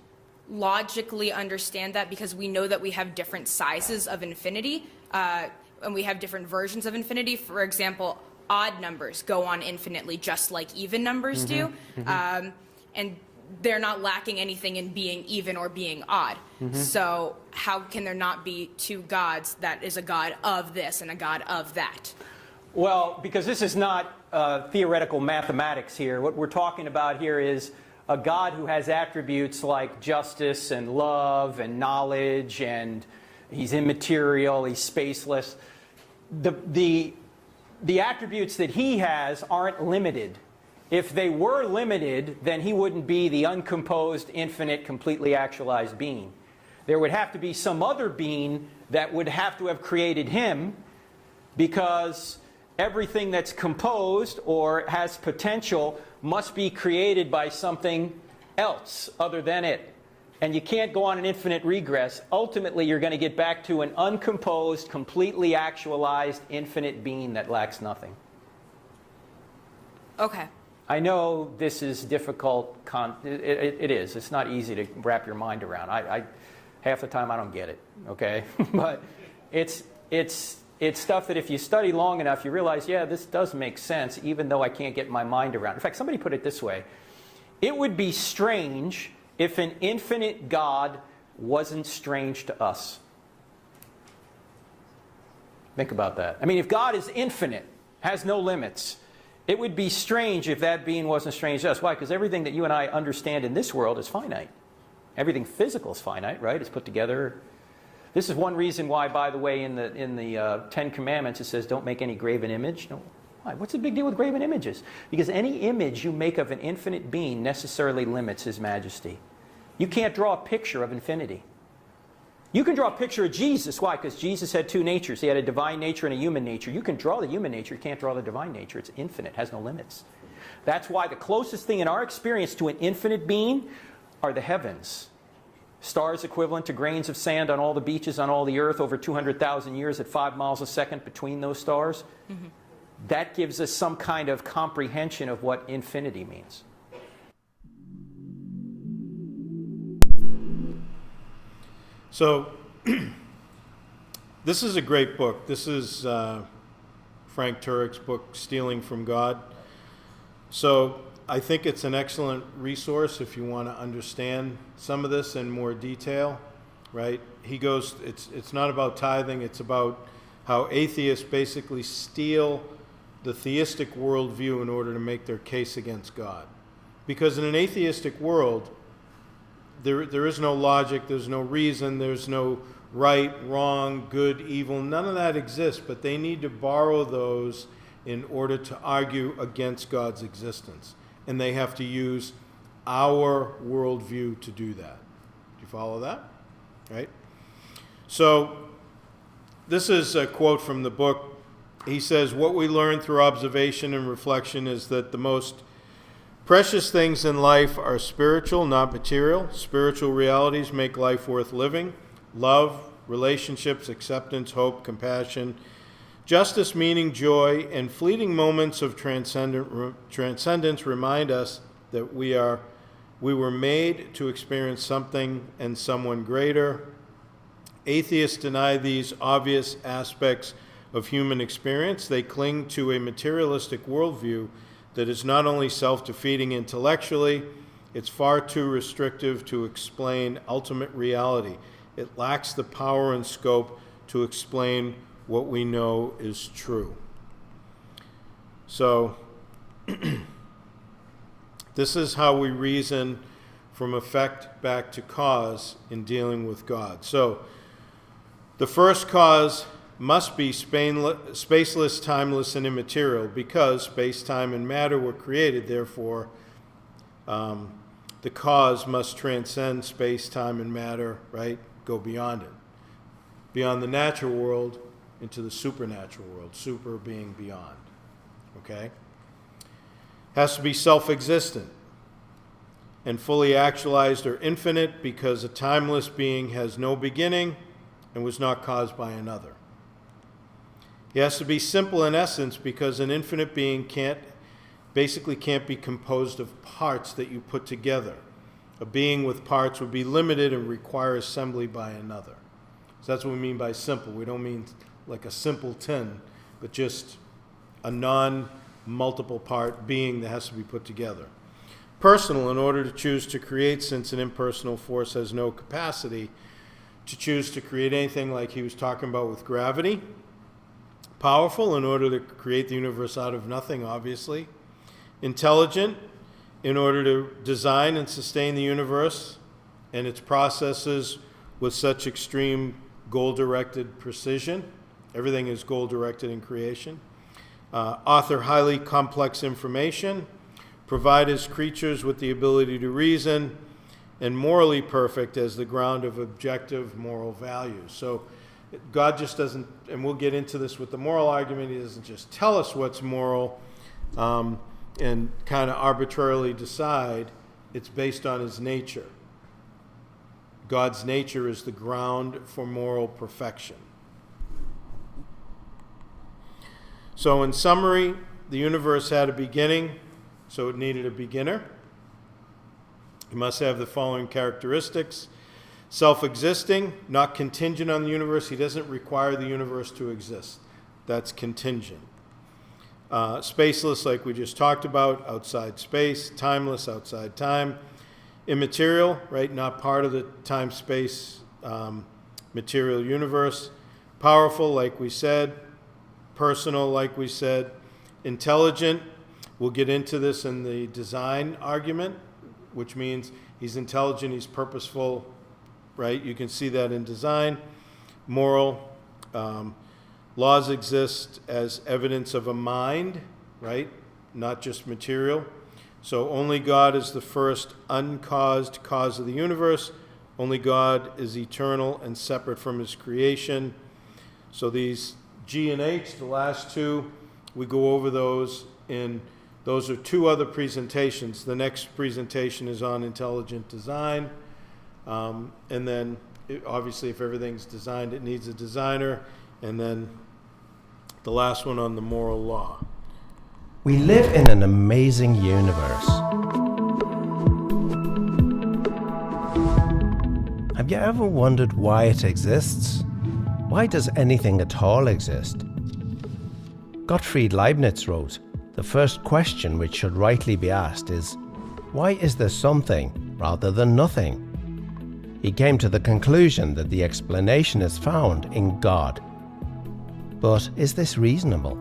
logically understand that, because we know that we have different sizes of infinity, and we have different versions of infinity. For example, odd numbers go on infinitely just like even numbers do. And they're not lacking anything in being even or being odd. So how can there not be two gods that is a god of this and a god of that? Well, because this is not theoretical mathematics here. What we're talking about here is a God who has attributes like justice and love and knowledge, and he's immaterial, he's spaceless. The attributes that he has aren't limited. If they were limited, then he wouldn't be the uncomposed, infinite, completely actualized being. There would have to be some other being that would have to have created him, because everything that's composed or has potential must be created by something else other than it. And you can't go on an infinite regress. Ultimately, you're going to get back to an uncomposed, completely actualized, infinite being that lacks nothing. Okay. I know this is difficult. It is. It's not easy to wrap your mind around. Half the time I don't get it, okay? But it's stuff that if you study long enough, you realize, yeah, this does make sense, even though I can't get my mind around it. In fact, somebody put it this way. It would be strange if an infinite God wasn't strange to us. Think about that. I mean, if God is infinite, has no limits, it would be strange if that being wasn't strange to us. Why? Because everything that you and I understand in this world is finite. Everything physical is finite, right? It's put together. This is one reason why, by the way, in the Ten Commandments it says don't make any graven image. No. Why? What's the big deal with graven images? Because any image you make of an infinite being necessarily limits his majesty. You can't draw a picture of infinity. You can draw a picture of Jesus. Why? Because Jesus had two natures. He had a divine nature and a human nature. You can draw the human nature. You can't draw the divine nature. It's infinite, has no limits. That's why the closest thing in our experience to an infinite being are the heavens. Stars equivalent to grains of sand on all the beaches on all the earth over 200,000 years at 5 miles a second between those stars. Mm-hmm. That gives us some kind of comprehension of what infinity means. So, this is a great book. This is Frank Turek's book, Stealing from God. So, I think it's an excellent resource if you want to understand some of this in more detail, right? He goes, it's not about tithing, it's about how atheists basically steal the theistic worldview in order to make their case against God. Because in an atheistic world, there is no logic, there's no reason, there's no right, wrong, good, evil, none of that exists, but they need to borrow those in order to argue against God's existence. And they have to use our worldview to do that. Do you follow that? Right? So, this is a quote from the book. He says, what we learn through observation and reflection is that the most precious things in life are spiritual, not material. Spiritual realities make life worth living. Love, relationships, acceptance, hope, compassion, justice, meaning, joy, and fleeting moments of transcendence remind us that we were made to experience something and someone greater. Atheists deny these obvious aspects of human experience. They cling to a materialistic worldview that is not only self-defeating intellectually, it's far too restrictive to explain ultimate reality. It lacks the power and scope to explain what we know is true. So, this is how we reason from effect back to cause in dealing with God. So, the first cause must be spaceless, timeless, and immaterial, because space, time, and matter were created. Therefore, the cause must transcend space, time, and matter, right? Go beyond it. Beyond the natural world into the supernatural world, super being beyond. Okay? Has to be self-existent and fully actualized or infinite, because a timeless being has no beginning and was not caused by another. He has to be simple in essence, because an infinite being can't be composed of parts that you put together. A being with parts would be limited and require assembly by another. So that's what we mean by simple. We don't mean like a simple tin, but just a non-multiple part being that has to be put together. Personal, in order to choose to create, since an impersonal force has no capacity to choose to create anything like he was talking about with gravity. Powerful, in order to create the universe out of nothing, obviously. Intelligent, in order to design and sustain the universe and its processes with such extreme goal-directed precision. Everything is goal-directed in creation. Author highly complex information. Provide his creatures with the ability to reason. And morally perfect as the ground of objective moral values. So God just doesn't, and we'll get into this with the moral argument, he doesn't just tell us what's moral and kind of arbitrarily decide. It's based on his nature. God's nature is the ground for moral perfection. So in summary, the universe had a beginning, so it needed a beginner. It must have the following characteristics. Self-existing, not contingent on the universe. He doesn't require the universe to exist. That's contingent. Spaceless, like we just talked about, outside space. Timeless, outside time. Immaterial, right, not part of the time-space material universe. Powerful, like we said. Personal, like we said. Intelligent, we'll get into this in the design argument, which means he's intelligent, he's purposeful, right? You can see that in design. Moral, laws exist as evidence of a mind, right? Not just material. So only God is the first uncaused cause of the universe. Only God is eternal and separate from his creation. So these G and H, the last two, we go over those those are two other presentations. The next presentation is on intelligent design. And then, obviously, if everything's designed, it needs a designer. And then the last one on the moral law. We live in an amazing universe. Have you ever wondered why it exists? Why does anything at all exist? Gottfried Leibniz wrote, "The first question which should rightly be asked is, why is there something rather than nothing?" He came to the conclusion that the explanation is found in God. But is this reasonable?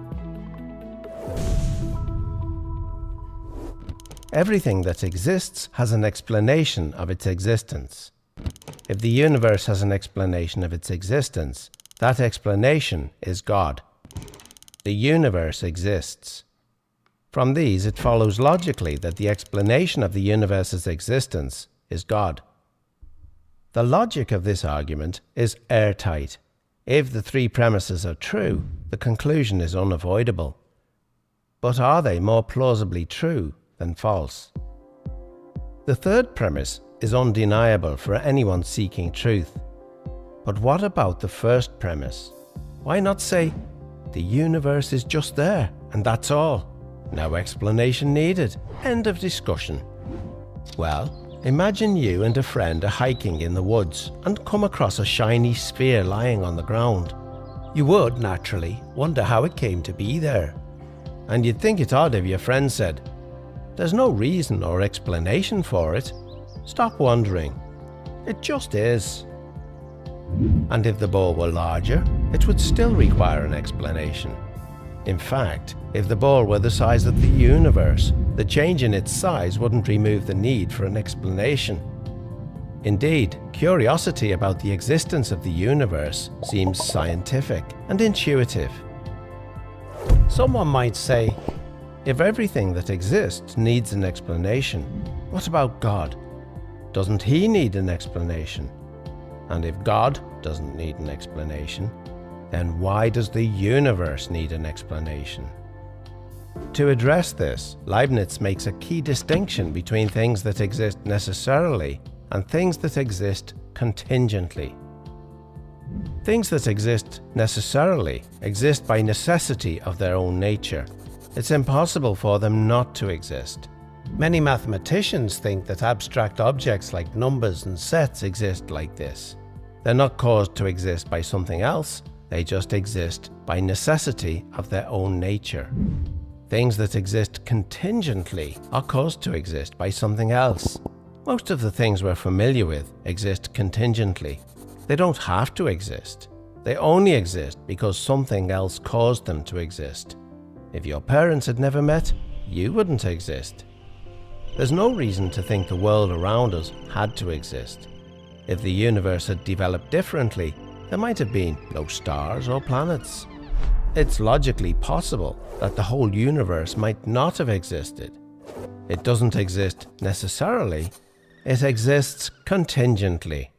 Everything that exists has an explanation of its existence. If the universe has an explanation of its existence, that explanation is God. The universe exists. From these, it follows logically that the explanation of the universe's existence is God. The logic of this argument is airtight. If the three premises are true, the conclusion is unavoidable. But are they more plausibly true than false? The third premise is undeniable for anyone seeking truth. But what about the first premise? Why not say, the universe is just there, and that's all? No explanation needed. End of discussion. Well, imagine you and a friend are hiking in the woods and come across a shiny sphere lying on the ground. You would, naturally, wonder how it came to be there. And you'd think it odd if your friend said, "There's no reason or explanation for it. Stop wondering. It just is." And if the ball were larger, it would still require an explanation. In fact, if the ball were the size of the universe, the change in its size wouldn't remove the need for an explanation. Indeed, curiosity about the existence of the universe seems scientific and intuitive. Someone might say, if everything that exists needs an explanation, what about God? Doesn't he need an explanation? And if God doesn't need an explanation, then why does the universe need an explanation? To address this, Leibniz makes a key distinction between things that exist necessarily and things that exist contingently. Things that exist necessarily exist by necessity of their own nature. It's impossible for them not to exist. Many mathematicians think that abstract objects like numbers and sets exist like this. They're not caused to exist by something else, they just exist by necessity of their own nature. Things that exist contingently are caused to exist by something else. Most of the things we're familiar with exist contingently. They don't have to exist. They only exist because something else caused them to exist. If your parents had never met, you wouldn't exist. There's no reason to think the world around us had to exist. If the universe had developed differently, there might have been no stars or planets. It's logically possible that the whole universe might not have existed. It doesn't exist necessarily, it exists contingently.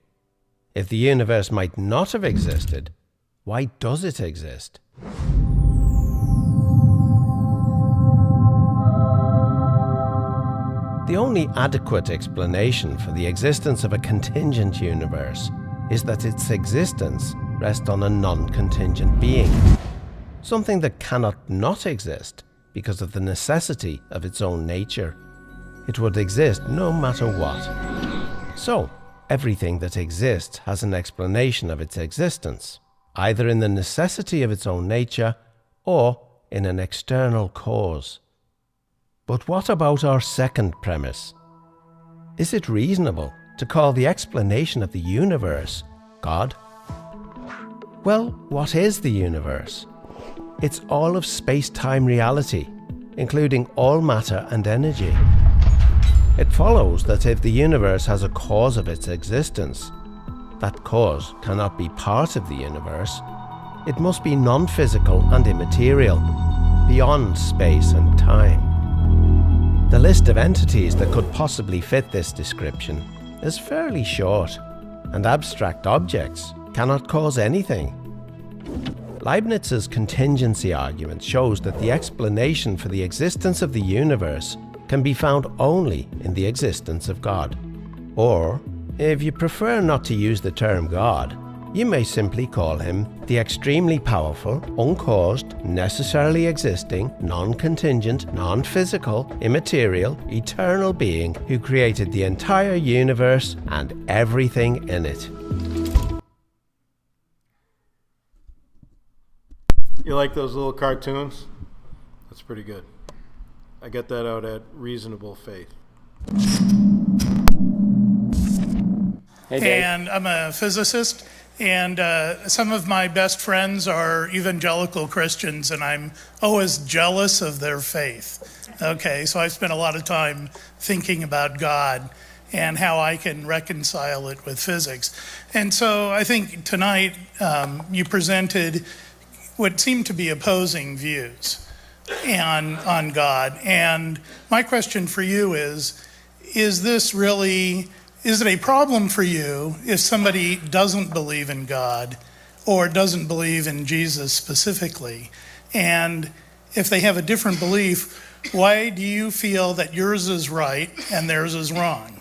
If the universe might not have existed, why does it exist? The only adequate explanation for the existence of a contingent universe is that its existence rests on a non-contingent being, something that cannot not exist because of the necessity of its own nature. It would exist no matter what. So, everything that exists has an explanation of its existence, either in the necessity of its own nature or in an external cause. But what about our second premise? Is it reasonable to call the explanation of the universe God? Well, what is the universe? It's all of space-time reality, including all matter and energy. It follows that if the universe has a cause of its existence, that cause cannot be part of the universe. It must be non-physical and immaterial, beyond space and time. The list of entities that could possibly fit this description is fairly short, and abstract objects cannot cause anything. Leibniz's contingency argument shows that the explanation for the existence of the universe can be found only in the existence of God. Or, if you prefer not to use the term God, you may simply call him the extremely powerful, uncaused, necessarily existing, non-contingent, non-physical, immaterial, eternal being who created the entire universe and everything in it. You like those little cartoons? That's pretty good. I get that out at Reasonable Faith. Hey, Dave. And I'm a physicist, and some of my best friends are evangelical Christians, and I'm always jealous of their faith. Okay, so I spent a lot of time thinking about God and how I can reconcile it with physics. And so I think tonight you presented what seemed to be opposing views on God. And my question for you is it a problem for you if somebody doesn't believe in God or doesn't believe in Jesus specifically? And if they have a different belief, why do you feel that yours is right and theirs is wrong?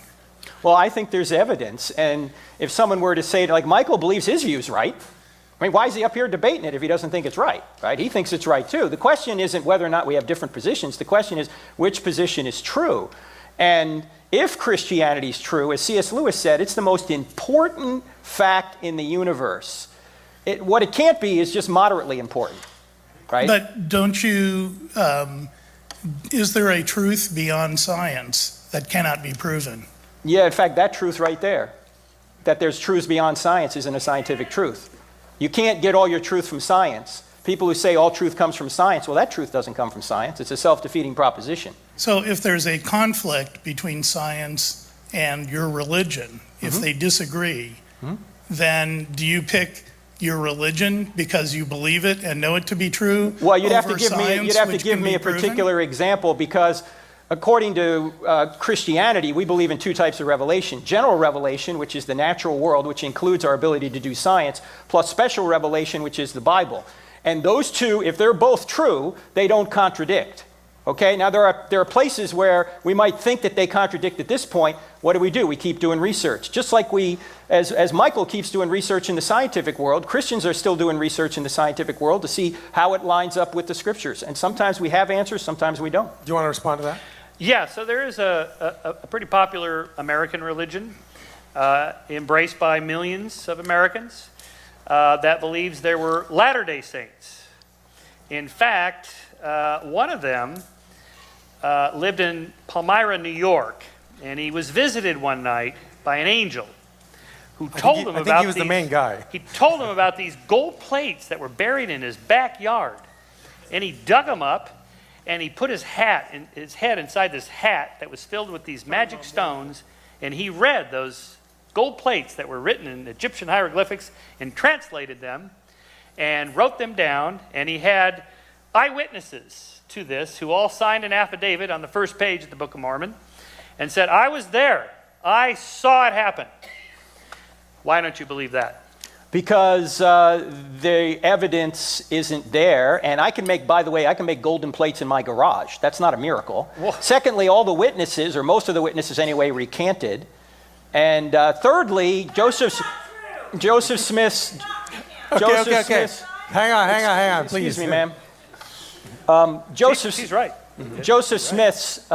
Well, I think there's evidence. And if someone were to say, like, Michael believes his view's right, I mean, why is he up here debating it if he doesn't think it's right? He thinks it's right too. The question isn't whether or not we have different positions. The question is which position is true. And if Christianity is true, as C.S. Lewis said, it's the most important fact in the universe. What it can't be is just moderately important, right? But don't you, is there a truth beyond science that cannot be proven? Yeah, in fact, that truth right there, that there's truths beyond science, isn't a scientific truth. You can't get all your truth from science. People who say all truth comes from science, well, that truth doesn't come from science. It's a self-defeating proposition. So if there's a conflict between science and your religion, if they disagree, then do you pick your religion because you believe it and know it to be true? Well, you'd have to over give me a particular example, because according to Christianity, we believe in two types of revelation. General revelation, which is the natural world, which includes our ability to do science, plus special revelation, which is the Bible. And those two, if they're both true, they don't contradict. Okay, now there are places where we might think that they contradict at this point. What do? We keep doing research. Just like as Michael keeps doing research in the scientific world, Christians are still doing research in the scientific world to see how it lines up with the scriptures. And sometimes we have answers, sometimes we don't. Do you want to respond to that? Yeah, so there is a pretty popular American religion embraced by millions of Americans that believes there were Latter-day Saints. In fact, one of them lived in Palmyra, New York, and he was visited one night by an angel who told him about I think he was the main guy. He told him about these gold plates that were buried in his backyard, and he dug them up. And he put his head inside this hat that was filled with these magic stones, and he read those gold plates that were written in Egyptian hieroglyphics and translated them and wrote them down. And he had eyewitnesses to this who all signed an affidavit on the first page of the Book of Mormon and said, I was there. I saw it happen. Why don't you believe that? Because the evidence isn't there, and I can make golden plates in my garage. That's not a miracle. Whoa. Secondly, all the witnesses, or most of the witnesses anyway, recanted. And thirdly, Joseph Smith's... Hang on, please. Excuse me, ma'am. She's right. Joseph Smith's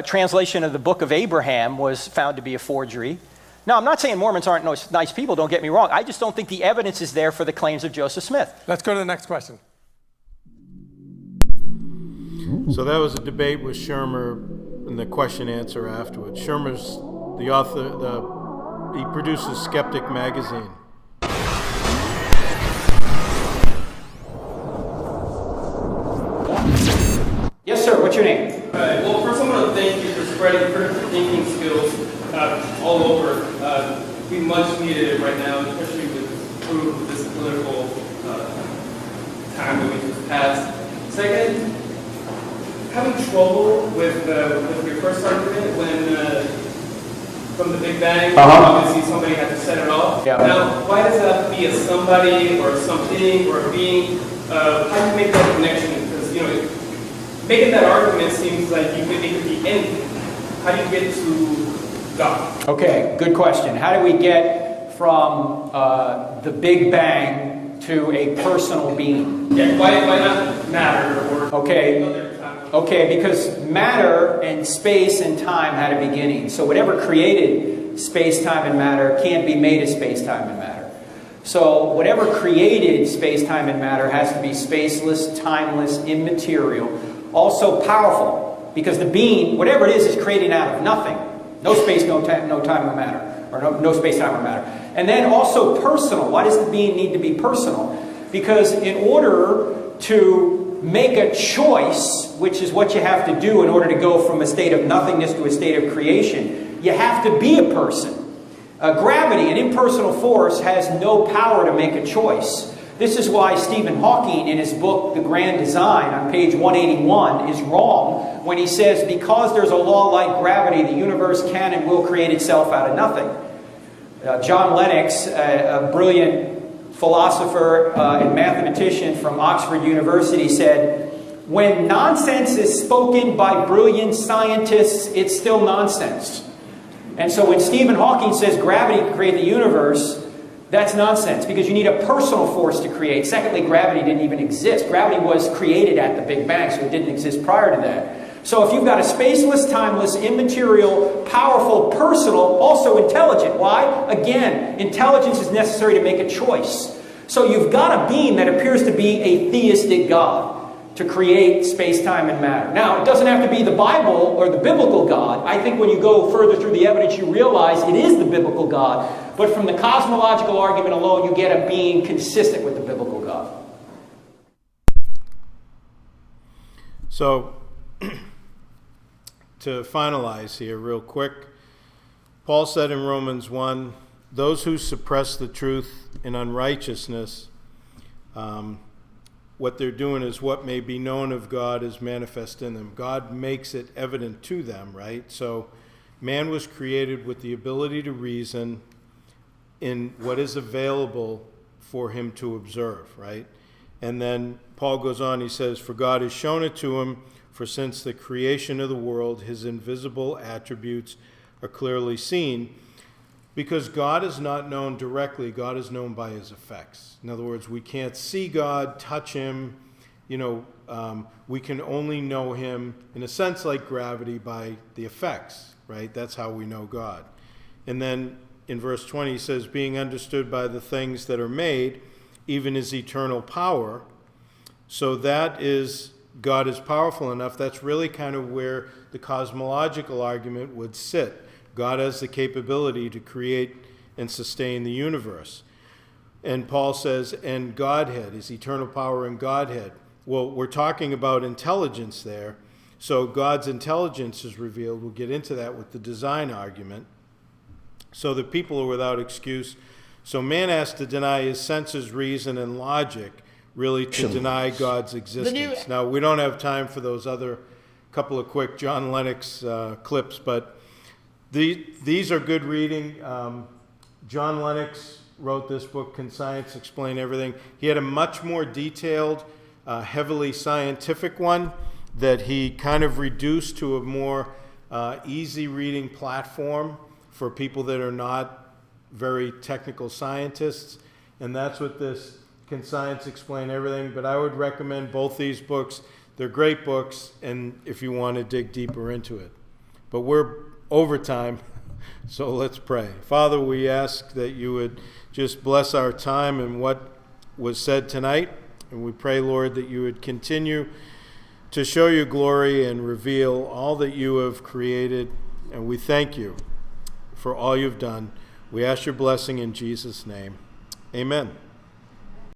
translation of the Book of Abraham was found to be a forgery. Now, I'm not saying Mormons aren't nice people, don't get me wrong. I just don't think the evidence is there for the claims of Joseph Smith. Let's go to the next question. So that was a debate with Shermer and the question answer afterwards. Shermer's the author, he produces Skeptic magazine. Yes, sir. What's your name? Well, first I want to thank you for spreading critical thinking skills all over. We much needed it right now, especially with this political time that we just passed. Second, having trouble with your first argument when from the Big Bang, obviously somebody had to set it off. Yeah. Now, why does that have to be a somebody or something or a being? How do you make that connection? Because making that argument seems like it could be anything. How do you get to God? Okay, good question. How do we get from the Big Bang to a personal being? Yeah, why not matter or Okay, because matter and space and time had a beginning. So whatever created space, time, and matter can't be made of space, time, and matter. So whatever created space, time, and matter has to be spaceless, timeless, immaterial, also powerful. Because the being, whatever it is created out of nothing. No space, no time or matter. Or no space, time, or matter. And then also personal. Why does the being need to be personal? Because in order to make a choice, which is what you have to do in order to go from a state of nothingness to a state of creation, you have to be a person. Gravity, an impersonal force, has no power to make a choice. This is why Stephen Hawking, in his book, The Grand Design, on page 181, is wrong when he says, because there's a law like gravity, the universe can and will create itself out of nothing. John Lennox, a brilliant philosopher and mathematician from Oxford University, said, when nonsense is spoken by brilliant scientists, it's still nonsense. And so when Stephen Hawking says gravity can create the universe, that's nonsense, because you need a personal force to create. Secondly, gravity didn't even exist. Gravity was created at the Big Bang, so it didn't exist prior to that. So if you've got a spaceless, timeless, immaterial, powerful, personal, also intelligent. Why? Again, intelligence is necessary to make a choice. So you've got a being that appears to be a theistic God to create space, time, and matter. Now, it doesn't have to be the Bible or the biblical God. I think when you go further through the evidence, you realize it is the biblical God. But from the cosmological argument alone, you get a being consistent with the biblical God. So, to finalize here real quick, Paul said in Romans 1, those who suppress the truth in unrighteousness, what they're doing is what may be known of God is manifest in them. God makes it evident to them, right? So man was created with the ability to reason in what is available for him to observe, right? And then Paul goes on, he says, for God has shown it to him, for since the creation of the world, his invisible attributes are clearly seen. Because God is not known directly, God is known by his effects. In other words, we can't see God, touch him. We can only know him, in a sense like gravity, by the effects, right? That's how we know God. And then in verse 20 he says, being understood by the things that are made, even his eternal power. So that is, God is powerful enough. That's really kind of where the cosmological argument would sit. God has the capability to create and sustain the universe. And Paul says, and Godhead, his eternal power and Godhead. Well, we're talking about intelligence there. So God's intelligence is revealed. We'll get into that with the design argument. So the people are without excuse. So man has to deny his senses, reason, and logic, really to deny God's existence. Now, we don't have time for those other couple of quick John Lennox clips, but these are good reading. John Lennox wrote this book, Can Science Explain Everything? He had a much more detailed, heavily scientific one that he kind of reduced to a more easy reading platform for people that are not very technical scientists. And that's what this Can Science Explain Everything? But I would recommend both these books. They're great books, and if you want to dig deeper into it. But we're over time, so let's pray. Father, we ask that you would just bless our time and what was said tonight. And we pray, Lord, that you would continue to show your glory and reveal all that you have created. And we thank you for all you've done. We ask your blessing in Jesus' name. Amen.